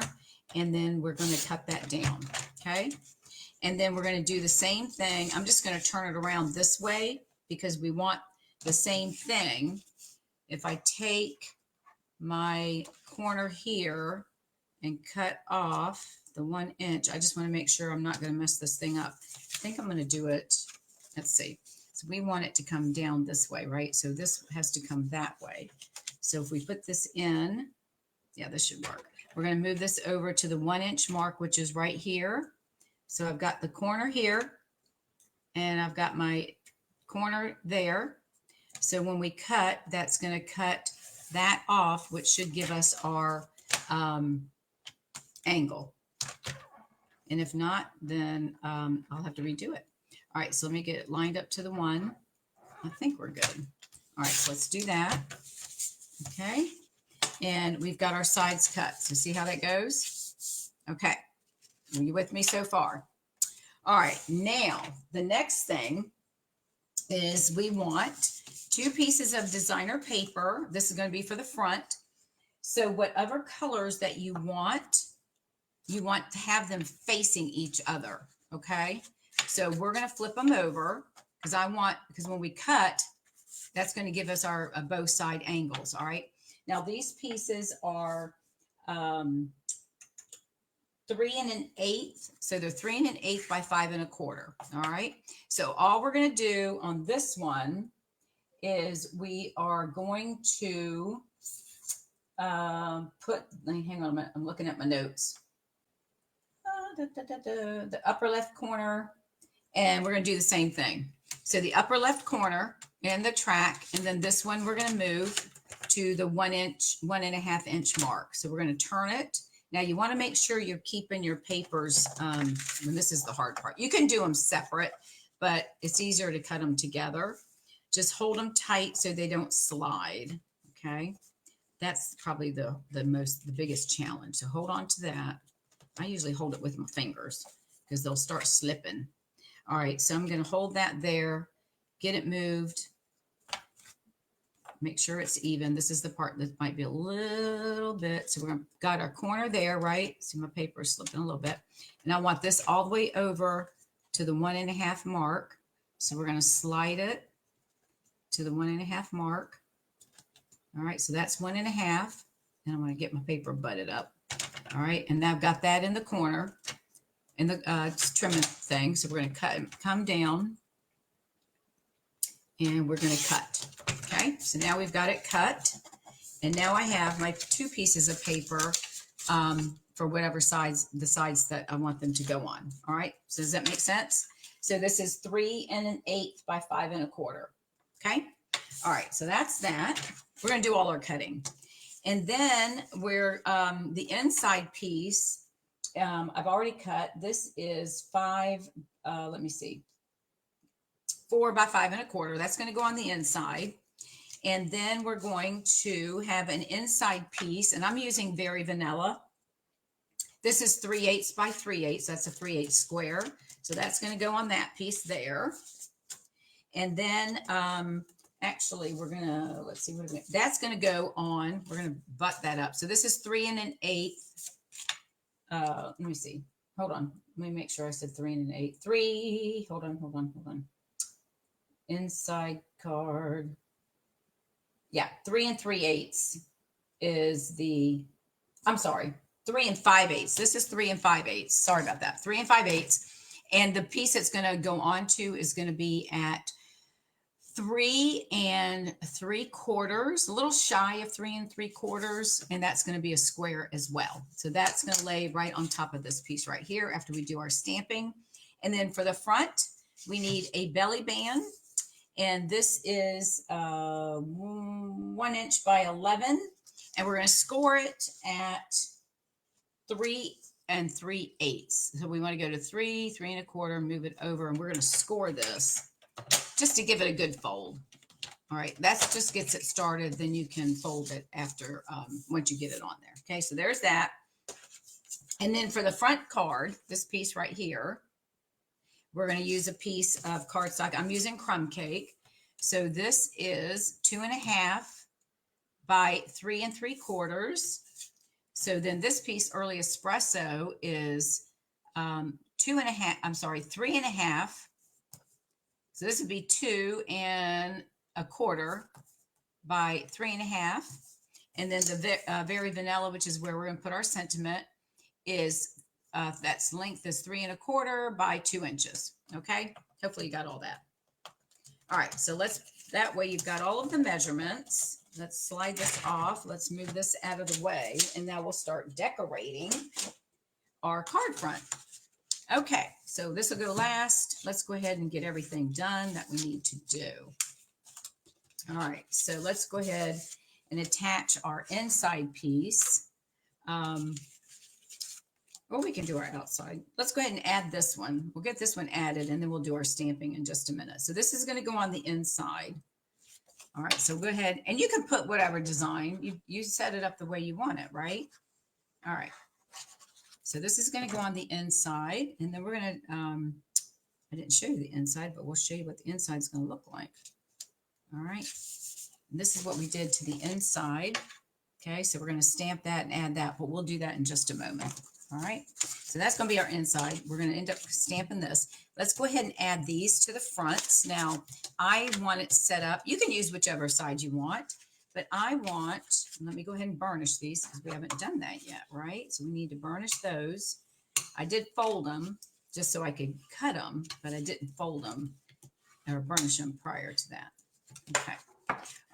And then we're going to cut that down. Okay. And then we're going to do the same thing. I'm just going to turn it around this way because we want the same thing. If I take my corner here and cut off the 1 inch, I just want to make sure I'm not going to mess this thing up. I think I'm going to do it. Let's see. So we want it to come down this way, right? So this has to come that way. So if we put this in, yeah, this should work. We're going to move this over to the 1 inch mark, which is right here. So I've got the corner here and I've got my corner there. So when we cut, that's going to cut that off, which should give us our angle. And if not, then I'll have to redo it. All right, so let me get it lined up to the 1. I think we're good. All right, so let's do that. Okay, and we've got our sides cut. So see how that goes? Okay. Are you with me so far? All right. Now, the next thing is we want 2 pieces of designer paper. This is going to be for the front. So whatever colors that you want to have them facing each other. Okay. So we're going to flip them over because when we cut, that's going to give us our both side angles. All right. Now these pieces are 3 1/8. So they're 3 1/8 by 5 1/4. All right. So all we're going to do on this one is we are going to hang on a minute. I'm looking at my notes. The upper left corner. And we're going to do the same thing. So the upper left corner and the track, and then this one we're going to move to the 1.5 inch mark. So we're going to turn it. Now you want to make sure you're keeping your papers, and this is the hard part. You can do them separate, but it's easier to cut them together. Just hold them tight so they don't slide, okay? That's probably the biggest challenge. So hold on to that. I usually hold it with my fingers because they'll start slipping. All right, so I'm going to hold that there, get it moved. Make sure it's even. This is the part that might be a little bit. So we're got our corner there, right? See, my paper is slipping a little bit. And I want this all the way over to the 1.5 mark. So we're going to slide it to the 1.5 mark. All right, so that's 1.5. And I'm going to get my paper butted up. All right, and now I've got that in the corner in the trimming thing. So we're going to come down, and we're going to cut. Okay, so now we've got it cut, and now I have my 2 pieces of paper for whatever sides, the sides that I want them to go on. All right, so does that make sense? So this is 3 1/8 by 5 1/4. Okay, all right, so that's that. We're going to do all our cutting, and then we're the inside piece. I've already cut. This is 5. Let me see. 4 by 5 1/4. That's going to go on the inside. And then we're going to have an inside piece, and I'm using Very Vanilla. This is 3/8 by 3/8. That's a 3/8 square. So that's going to go on that piece there. And then actually we're going to, let's see, that's going to go on, we're going to butt that up. So this is 3 1/8. Let me see. Hold on. Let me make sure I said 3 1/8. 3, hold on. Inside card. Yeah, 3 3/8 is the, I'm sorry, 3 5/8. This is 3 5/8. Sorry about that. 3 5/8. And the piece that's going to go on to is going to be at 3 3/4, a little shy of 3 3/4. And that's going to be a square as well. So that's going to lay right on top of this piece right here after we do our stamping. And then for the front, we need a belly band. And this is 1 inch by 11. And we're going to score it at 3 3/8. So we want to go to 3 3 1/4, move it over, and we're going to score this just to give it a good fold. All right, that just gets it started. Then you can fold it after, once you get it on there. Okay, so there's that. And then for the front card, this piece right here, we're going to use a piece of cardstock. I'm using Crumb Cake. So this is 2.5 by 3 3/4. So then this piece, Early Espresso, is 3.5. So this would be 2 1/4 by 3.5. And then the Very Vanilla, which is where we're going to put our sentiment, is that's length is 3 1/4 by 2 inches. Okay, hopefully you got all that. All right, so that way you've got all of the measurements. Let's slide this off. Let's move this out of the way, and now we'll start decorating our card front. Okay, so this will go last. Let's go ahead and get everything done that we need to do. All right, so let's go ahead and attach our inside piece. Or we can do our outside. Let's go ahead and add this one. We'll get this one added, and then we'll do our stamping in just a minute. So this is going to go on the inside. All right, so go ahead, and you can put whatever design. You set it up the way you want it, right? All right. So this is going to go on the inside, and then we're going to, I didn't show you the inside, but we'll show you what the inside is going to look like. All right. And this is what we did to the inside. Okay, so we're going to stamp that and add that, but we'll do that in just a moment. All right, so that's going to be our inside. We're going to end up stamping this. Let's go ahead and add these to the fronts. Now, I want it set up. You can use whichever side you want, but I want, let me go ahead and burnish these because we haven't done that yet, right? So we need to burnish those. I did fold them just so I could cut them, but I didn't fold them or burnish them prior to that. Okay,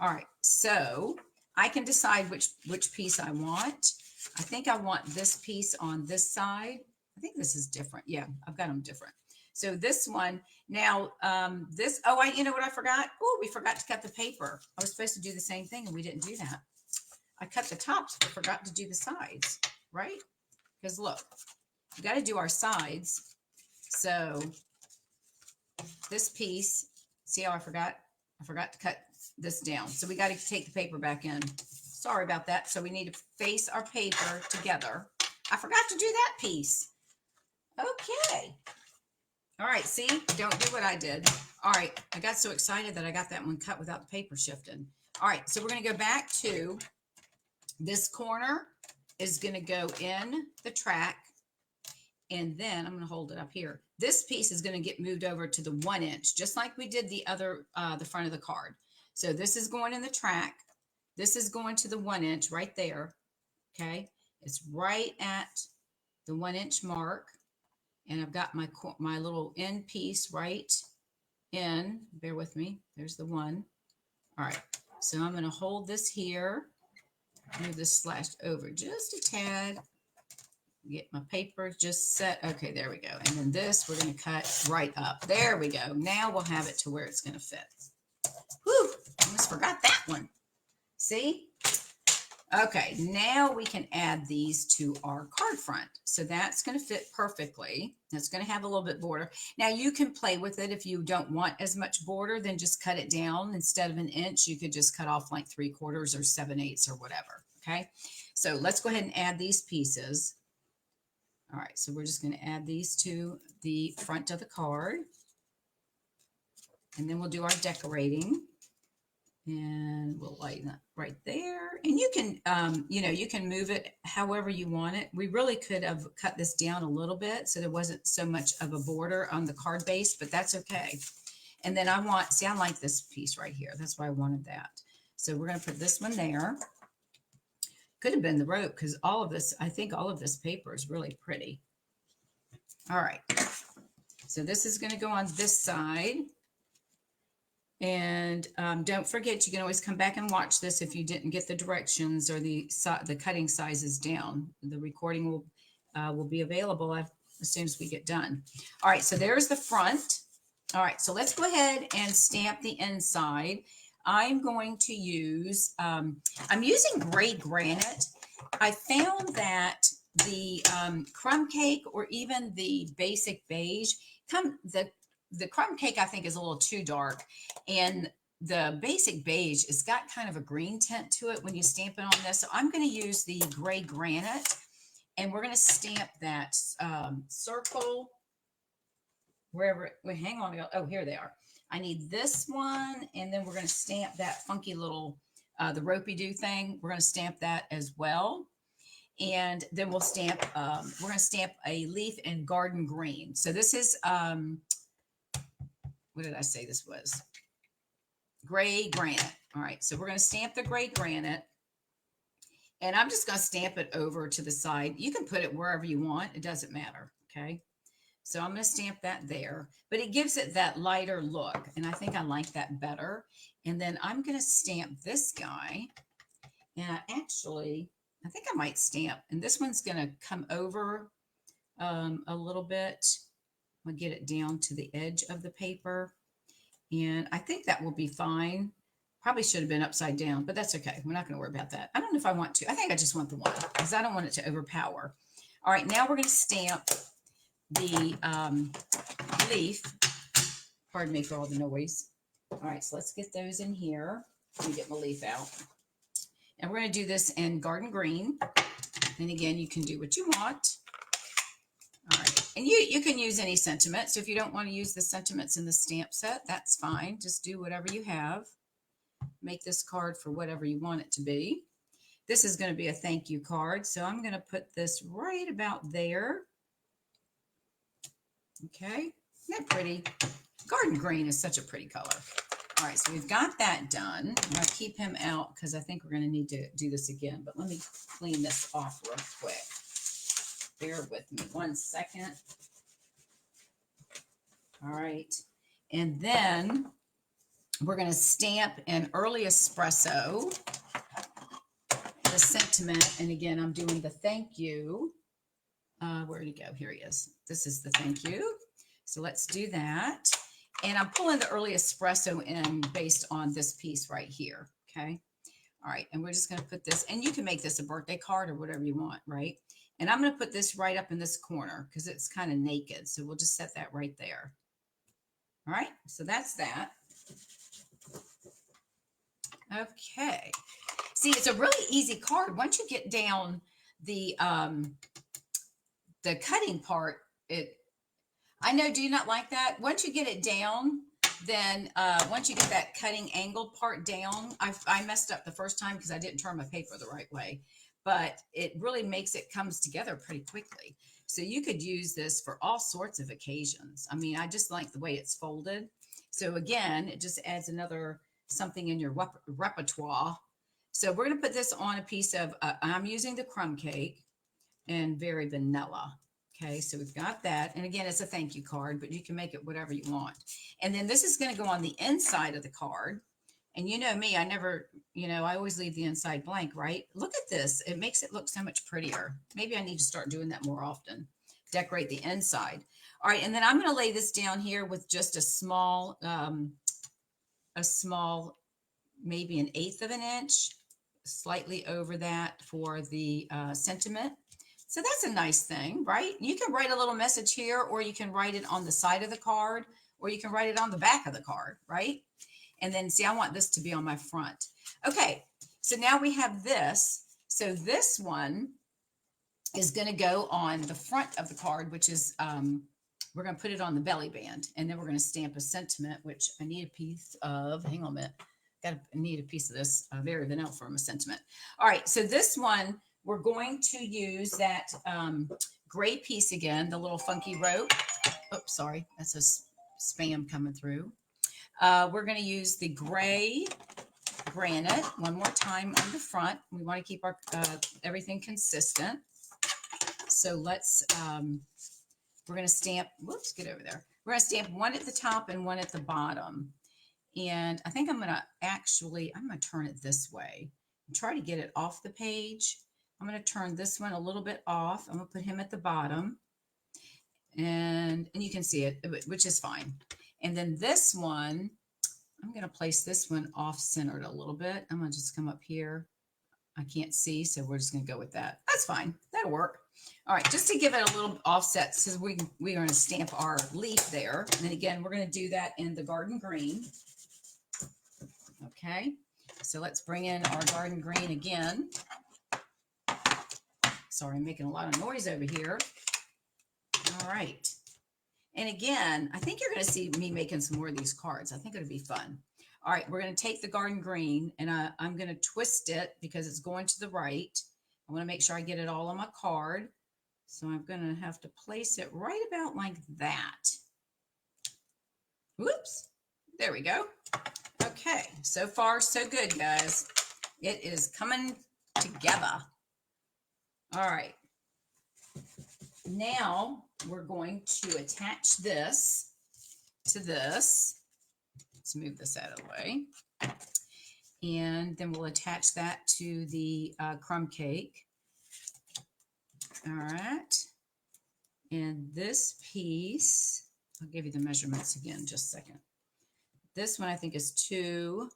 all right, so I can decide which piece I want. I think I want this piece on this side. I think this is different. Yeah, I've got them different. So this one now, you know what I forgot? Oh, we forgot to cut the paper. I was supposed to do the same thing and we didn't do that. I cut the tops, but forgot to do the sides, right? Because look, we got to do our sides. So this piece, see how I forgot? I forgot to cut this down. So we got to take the paper back in. Sorry about that. So we need to face our paper together. I forgot to do that piece. Okay. All right. See, don't do what I did. All right. I got so excited that I got that one cut without the paper shifting. All right. So we're going to go back to this corner is going to go in the track. And then I'm going to hold it up here. This piece is going to get moved over to the 1 inch, just like we did the other, the front of the card. So this is going in the track. This is going to the 1 inch right there. Okay. It's right at the 1 inch mark. And I've got my little end piece right in. Bear with me. There's the one. All right. So I'm going to hold this here. Move this slashed over just a tad. Get my paper just set. Okay, there we go. And then this, we're going to cut right up. There we go. Now we'll have it to where it's going to fit. Whew, almost forgot that one. See? Okay, now we can add these to our card front. So that's going to fit perfectly. That's going to have a little bit border. Now you can play with it. If you don't want as much border, then just cut it down. Instead of 1 inch, you could just cut off like 3/4 or 7/8 or whatever. Okay, so let's go ahead and add these pieces. All right, so we're just going to add these to the front of the card. And then we'll do our decorating. And we'll lighten up right there. And you can, you can move it however you want it. We really could have cut this down a little bit so there wasn't so much of a border on the card base, but that's okay. And then I like this piece right here. That's why I wanted that. So we're going to put this one there. Could have been the rope because I think all of this paper is really pretty. All right. So this is going to go on this side. And don't forget, you can always come back and watch this if you didn't get the directions or the cutting sizes down. The recording will be available as soon as we get done. All right, so there's the front. All right, so let's go ahead and stamp the inside. I'm going to use, I'm using gray granite. I found that the crumb cake or even the basic beige, the crumb cake I think is a little too dark, and the basic beige has got kind of a green tint to it when you stamp it on this. So I'm going to use the gray granite, and we're going to stamp that circle wherever. Wait, hang on. Oh, here they are. I need this one, and then we're going to stamp that funky little the ropey-doo thing. We're going to stamp that as well. And then we'll stamp, we're going to stamp a leaf in garden green. So this is, what did I say this was? Gray granite. All right, so we're going to stamp the gray granite. And I'm just going to stamp it over to the side. You can put it wherever you want. It doesn't matter, okay? So I'm going to stamp that there. But it gives it that lighter look, and I think I like that better. And then I'm going to stamp this guy. And I think I might stamp, and this one's going to come over a little bit. I'm going to get it down to the edge of the paper, and I think that will be fine. Probably should have been upside down, but that's okay. We're not going to worry about that. I don't know if I want to. I think I just want the one because I don't want it to overpower. All right, now we're going to stamp the leaf. Pardon me for all the noise. All right, so let's get those in here. Let me get my leaf out. And we're going to do this in garden green. And again, you can do what you want. All right. And you can use any sentiments. If you don't want to use the sentiments in the stamp set, that's fine. Just do whatever you have. Make this card for whatever you want it to be. This is going to be a thank you card. So I'm going to put this right about there. Okay. Isn't that pretty? Garden green is such a pretty color. All right, so we've got that done. I'm going to keep him out because I think we're going to need to do this again. But let me clean this off real quick. Bear with me 1 second. All right. And then we're going to stamp an early espresso, the sentiment. And again, I'm doing the thank you. Where did he go? Here he is. This is the thank you. So let's do that. And I'm pulling the early espresso in based on this piece right here. Okay. All right. And we're just going to put this, and you can make this a birthday card or whatever you want, right? And I'm going to put this right up in this corner because it's kind of naked. So we'll just set that right there. All right. So that's that. Okay. See, it's a really easy card. Once you get down the cutting part, I know, do you not like that? Once you get it down, then once you get that cutting angled part down, I messed up the first time because I didn't turn my paper the right way, but it really makes it comes together pretty quickly. So you could use this for all sorts of occasions. I mean, I just like the way it's folded. So again, it just adds another something in your repertoire. So we're going to put this on a piece of, I'm using the crumb cake and very vanilla. Okay, so we've got that. And again, it's a thank you card, but you can make it whatever you want. And then this is going to go on the inside of the card. And you know me, I never, I always leave the inside blank, right? Look at this. It makes it look so much prettier. Maybe I need to start doing that more often. Decorate the inside. All right, and then I'm going to lay this down here with just a small, maybe 1/8 of an inch, slightly over that for the sentiment. So that's a nice thing, right? You can write a little message here, or you can write it on the side of the card, or you can write it on the back of the card, right? And then see, I want this to be on my front. Okay, so now we have this. So this one is going to go on the front of the card, which is, we're going to put it on the belly band, and then we're going to stamp a sentiment, which I need a piece of, hang on a minute. I need a piece of this very vanilla for my sentiment. All right, so this one, we're going to use that gray piece again, the little funky rope. Oops, sorry, that's a spam coming through. We're going to use the gray granite one more time on the front. We want to keep our everything consistent. So let's, we're going to stamp, whoops, get over there. We're going to stamp one at the top and one at the bottom. And I think I'm going to turn it this way and try to get it off the page. I'm going to turn this one a little bit off. I'm going to put him at the bottom, and you can see it, which is fine. And then this one, I'm going to place this one off centered a little bit. I'm going to just come up here. I can't see, so we're just going to go with that. That's fine. That'll work. All right, just to give it a little offset, because we're going to stamp our leaf there. And then again, we're going to do that in the garden green. Okay, so let's bring in our garden green again. Sorry, I'm making a lot of noise over here. All right. And again, I think you're going to see me making some more of these cards. I think it'll be fun. All right, we're going to take the garden green, and I'm going to twist it because it's going to the right. I want to make sure I get it all on my card. So I'm going to have to place it right about like that. Whoops. There we go. Okay, so far so good, guys. It is coming together. All right. Now we're going to attach this to this. Let's move this out of the way. And then we'll attach that to the crumb cake. All right. And this piece, I'll give you the measurements again in just a second. This one I think is 2.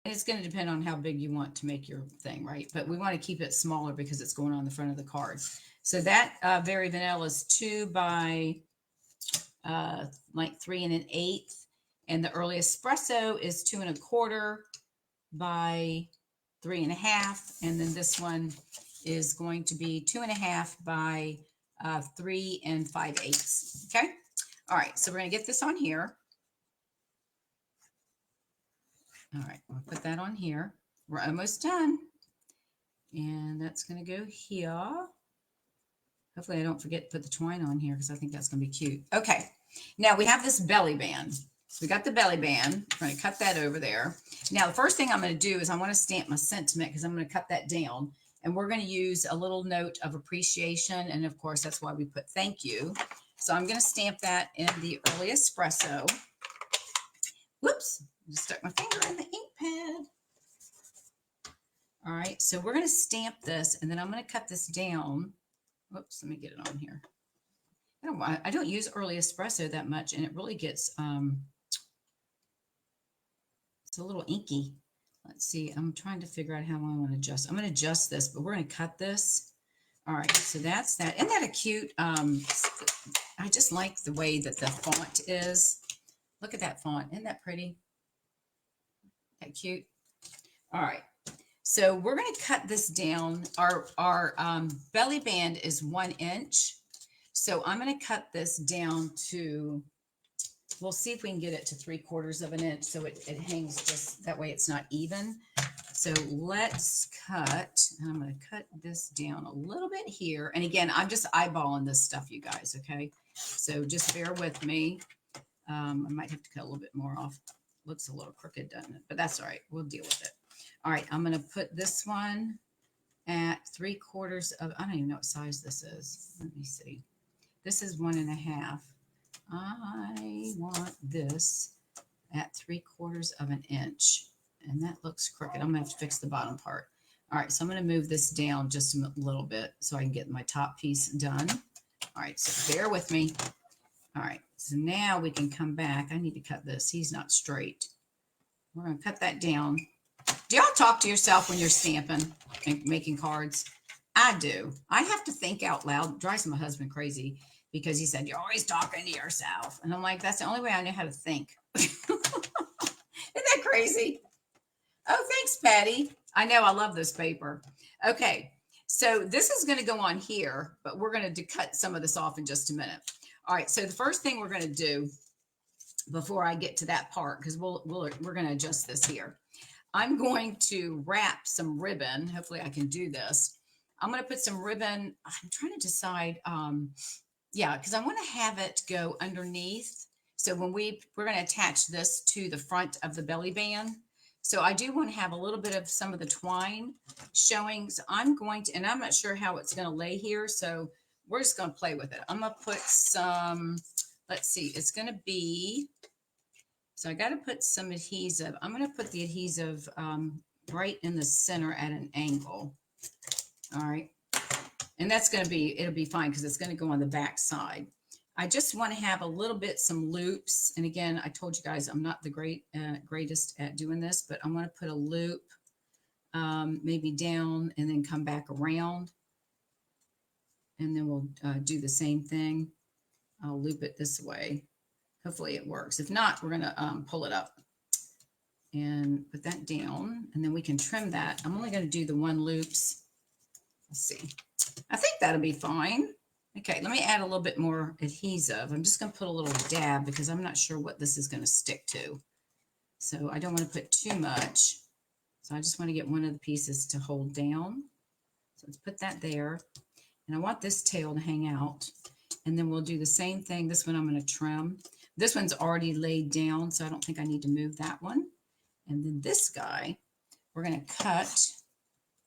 And it's going to depend on how big you want to make your thing, right? But we want to keep it smaller because it's going on the front of the card. So that Very Vanilla is 2 by like 3 1/8. And the Early Espresso is 2 1/4 by 3 1/2. And then this one is going to be 2 1/2 by 3 5/8. Okay. All right. So we're going to get this on here. All right, I'll put that on here. We're almost done. And that's going to go here. Hopefully I don't forget to put the twine on here because I think that's going to be cute. Okay, now we have this belly band. So we got the belly band. I'm going to cut that over there. Now the first thing I'm going to do is I want to stamp my sentiment because I'm going to cut that down. And we're going to use a little note of appreciation. And of course, that's why we put thank you. So I'm going to stamp that in the Early Espresso. Whoops. Just stuck my finger in the ink pad. All right, so we're going to stamp this, and then I'm going to cut this down. Whoops, let me get it on here. I don't use early espresso that much, and it really gets it's a little inky. Let's see. I'm trying to figure out how I want to adjust. I'm going to adjust this, but we're going to cut this. All right, so that's that. Isn't that a cute? I just like the way that the font is. Look at that font. Isn't that pretty? That cute. All right. So we're going to cut this down. Our belly band is 1 inch. So I'm going to cut this down to, we'll see if we can get it to 3/4 of an inch. So it hangs just that way. It's not even. So let's cut, and I'm going to cut this down a little bit here. And again, I'm just eyeballing this stuff, you guys. Okay. So just bear with me. I might have to cut a little bit more off. Looks a little crooked, doesn't it? But that's all right. We'll deal with it. All right. I'm going to put this one at 3/4 of, I don't even know what size this is. Let me see. This is 1.5. I want this at 3/4 of an inch. And that looks crooked. I'm going to have to fix the bottom part. All right, so I'm going to move this down just a little bit so I can get my top piece done. All right, so bear with me. All right, so now we can come back. I need to cut this. He's not straight. We're going to cut that down. Do y'all talk to yourself when you're stamping and making cards? I do. I have to think out loud. It drives my husband crazy because he said, you're always talking to yourself. And I'm like, that's the only way I know how to think. Isn't that crazy? Oh, thanks, Patty. I know, I love this paper. Okay, so this is going to go on here, but we're going to cut some of this off in just a minute. All right, so the first thing we're going to do before I get to that part, because we're going to adjust this here. I'm going to wrap some ribbon. Hopefully I can do this. I'm going to put some ribbon. I'm trying to decide. Yeah, because I want to have it go underneath. So when we're going to attach this to the front of the belly band. So I do want to have a little bit of some of the twine showing. So I'm going to, and I'm not sure how it's going to lay here. So we're just going to play with it. I'm going to put some, let's see, it's going to be, so I got to put some adhesive. I'm going to put the adhesive right in the center at an angle. All right. And that's going to be, it'll be fine because it's going to go on the back side. I just want to have a little bit, some loops. And again, I told you guys, I'm not the greatest at doing this, but I'm going to put a loop maybe down and then come back around. And then we'll do the same thing. I'll loop it this way. Hopefully it works. If not, we're going to pull it up and put that down. And then we can trim that. I'm only going to do the 1 loops. Let's see. I think that'll be fine. Okay, let me add a little bit more adhesive. I'm just going to put a little dab because I'm not sure what this is going to stick to. So I don't want to put too much. So I just want to get one of the pieces to hold down. So let's put that there. And I want this tail to hang out. And then we'll do the same thing. This one I'm going to trim. This one's already laid down, so I don't think I need to move that one. And then this guy, we're going to cut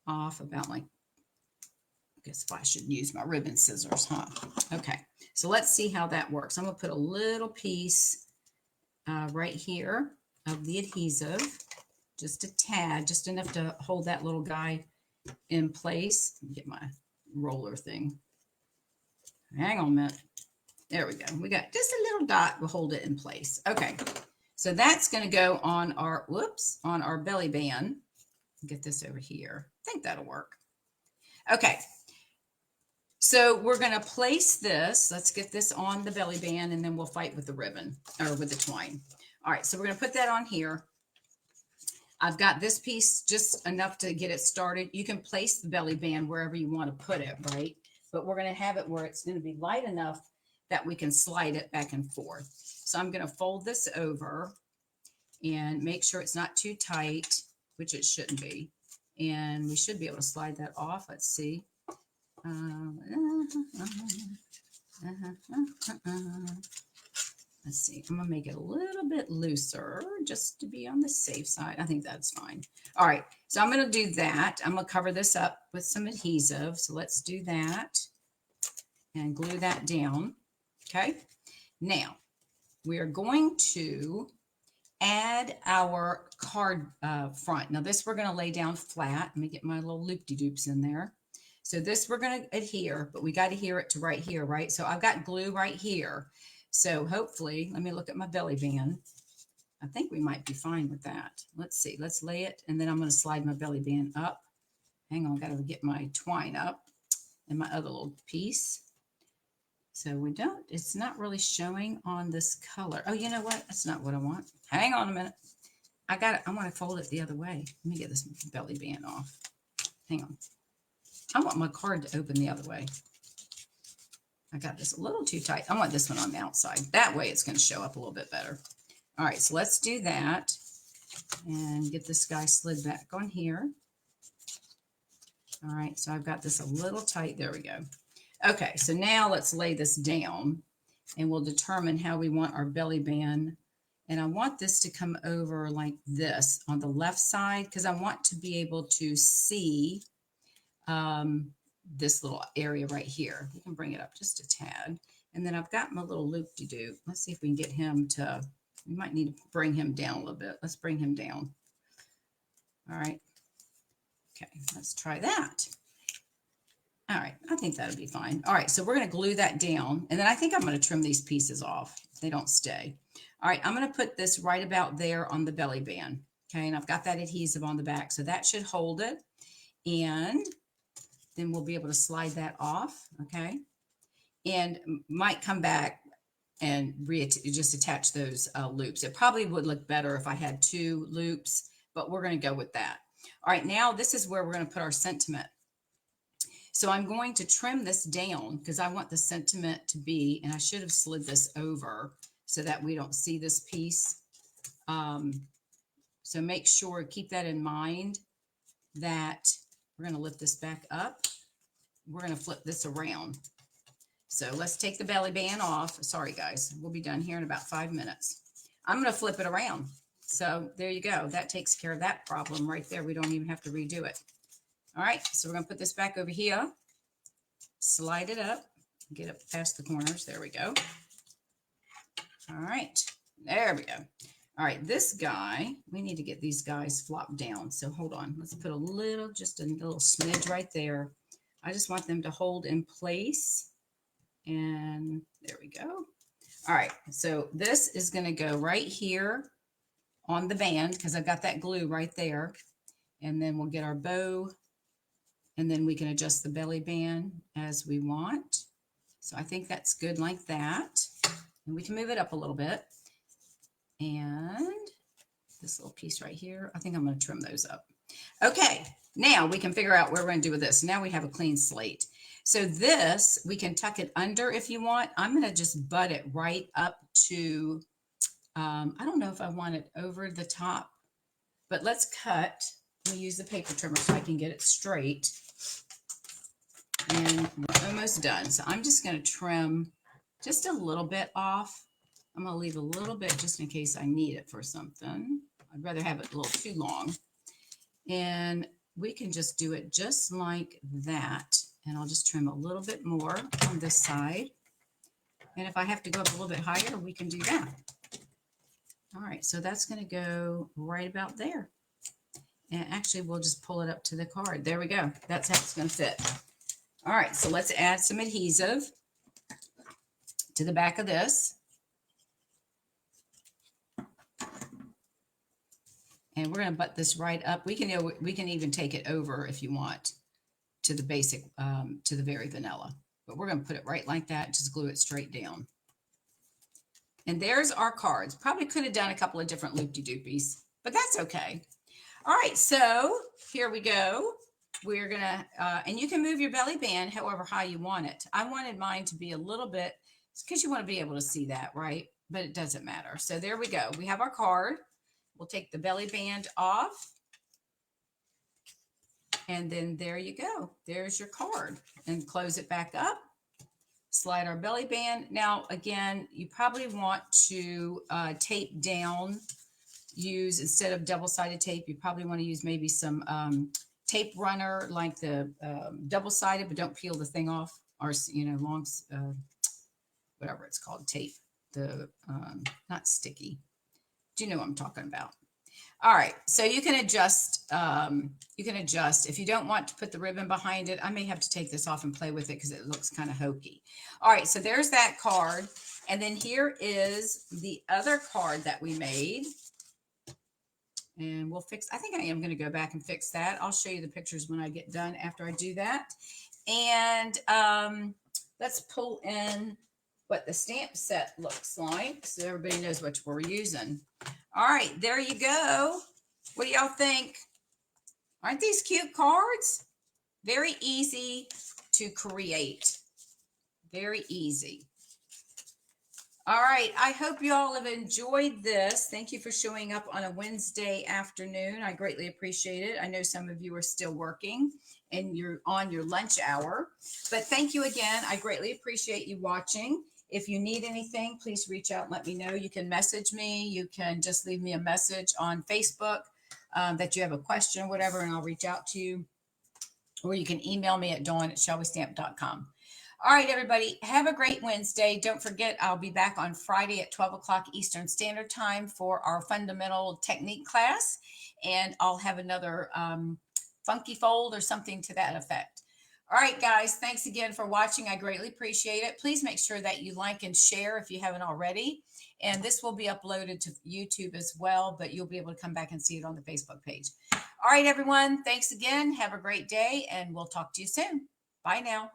off about like, I guess if I should use my ribbon scissors, huh? Okay, so let's see how that works. I'm going to put a little piece right here of the adhesive, just a tad, just enough to hold that little guy in place. Let me get my roller thing. Hang on a minute. There we go. We got just a little dot. We'll hold it in place. Okay, so that's going to go on our, on our belly band. Get this over here. I think that'll work. Okay. So we're going to place this. Let's get this on the belly band and then we'll fight with the ribbon or with the twine. All right. So we're going to put that on here. I've got this piece just enough to get it started. You can place the belly band wherever you want to put it, right? But we're going to have it where it's going to be light enough that we can slide it back and forth. So I'm going to fold this over and make sure it's not too tight, which it shouldn't be. And we should be able to slide that off. Let's see. Let's see. I'm going to make it a little bit looser just to be on the safe side. I think that's fine. All right. So I'm going to do that. I'm going to cover this up with some adhesive. So let's do that and glue that down. Okay. Now we are going to add our card front. Now this we're going to lay down flat. Let me get my little loop-de-doops in there. So this we're going to adhere, but we got to adhere it to right here, right? So I've got glue right here. So hopefully, let me look at my belly band. I think we might be fine with that. Let's see. Let's lay it, and then I'm going to slide my belly band up. Hang on, got to get my twine up and my other little piece. So we don't, it's not really showing on this color. Oh, you know what? That's not what I want. Hang on a minute. I got it. I want to fold it the other way. Let me get this belly band off. Hang on. I want my card to open the other way. I got this a little too tight. I want this one on the outside. That way it's going to show up a little bit better. All right, so let's do that and get this guy slid back on here. All right, so I've got this a little tight. There we go. Okay, so now let's lay this down and we'll determine how we want our belly band. And I want this to come over like this on the left side because I want to be able to see this little area right here. We can bring it up just a tad. And then I've got my little loop-de-doo. Let's see if we can get him to, we might need to bring him down a little bit. Let's bring him down. All right. Okay, let's try that. All right, I think that'll be fine. All right, so we're going to glue that down, and then I think I'm going to trim these pieces off if they don't stay. All right, I'm going to put this right about there on the belly band, okay, and I've got that adhesive on the back, so that should hold it, and then we'll be able to slide that off, okay, and might come back and just attach those loops. It probably would look better if I had 2 loops, but we're going to go with that. All right, now this is where we're going to put our sentiment. So I'm going to trim this down because I want the sentiment to be, and I should have slid this over so that we don't see this piece. So make sure, keep that in mind that we're going to lift this back up. We're going to flip this around. So let's take the belly band off. Sorry, guys. We'll be done here in about 5 minutes. I'm going to flip it around. So there you go. That takes care of that problem right there. We don't even have to redo it. All right, so we're going to put this back over here, slide it up, get it past the corners. There we go. All right, there we go. All right, this guy, we need to get these guys flopped down. So hold on, let's put a little, just a little smidge right there. I just want them to hold in place. And there we go. All right, so this is going to go right here on the band because I've got that glue right there. And then we'll get our bow. And then we can adjust the belly band as we want. So I think that's good like that. And we can move it up a little bit. And this little piece right here, I think I'm going to trim those up. Okay, now we can figure out what we're going to do with this. Now we have a clean slate. So this, we can tuck it under if you want. I'm going to just butt it right up to, I don't know if I want it over the top, but let's cut. Let me use the paper trimmer so I can get it straight. And we're almost done. So I'm just going to trim just a little bit off. I'm going to leave a little bit just in case I need it for something. I'd rather have it a little too long. And we can just do it just like that. And I'll just trim a little bit more on this side. And if I have to go up a little bit higher, we can do that. All right, so that's going to go right about there. And actually, we'll just pull it up to the card. There we go. That's how it's going to fit. All right, so let's add some adhesive to the back of this. And we're going to butt this right up. We can even take it over if you want to the basic, to the very vanilla. But we're going to put it right like that, just glue it straight down. And there's our cards. Probably could have done a couple of different loop-de-doopies, but that's okay. All right, so here we go. We're going to, and you can move your belly band however high you want it. I wanted mine to be a little bit, because you want to be able to see that, right? But it doesn't matter. So there we go. We have our card. We'll take the belly band off. And then there you go. There's your card. And close it back up. Slide our belly band. Now, again, you probably want to tape down. Use, instead of double-sided tape, you probably want to use maybe some tape runner, like the double-sided, but don't peel the thing off, or, you know, long, whatever it's called, tape. The not sticky. Do you know what I'm talking about? All right, so you can adjust. You can adjust if you don't want to put the ribbon behind it. I may have to take this off and play with it because it looks kind of hokey. All right, so there's that card, and then here is the other card that we made, and we'll fix. I think I am going to go back and fix that. I'll show you the pictures when I get done after I do that, and let's pull in what the stamp set looks like so everybody knows what we're using. All right, there you go. What do y'all think? Aren't these cute cards? Very easy to create. Very easy. All right, I hope you all have enjoyed this. Thank you for showing up on a Wednesday afternoon. I greatly appreciate it. I know some of you are still working and you're on your lunch hour, but thank you again. I greatly appreciate you watching. If you need anything, please reach out and let me know. You can message me. You can just leave me a message on Facebook that you have a question or whatever, and I'll reach out to you. Or you can email me at dawn@shallwestamp.com. All right, everybody, have a great Wednesday. Don't forget, I'll be back on Friday at 12 o'clock Eastern Standard Time for our fundamental technique class. And I'll have another funky fold or something to that effect. All right, guys, thanks again for watching. I greatly appreciate it. Please make sure that you like and share if you haven't already. And this will be uploaded to YouTube as well, but you'll be able to come back and see it on the Facebook page. All right, everyone, thanks again. Have a great day, and we'll talk to you soon. Bye now.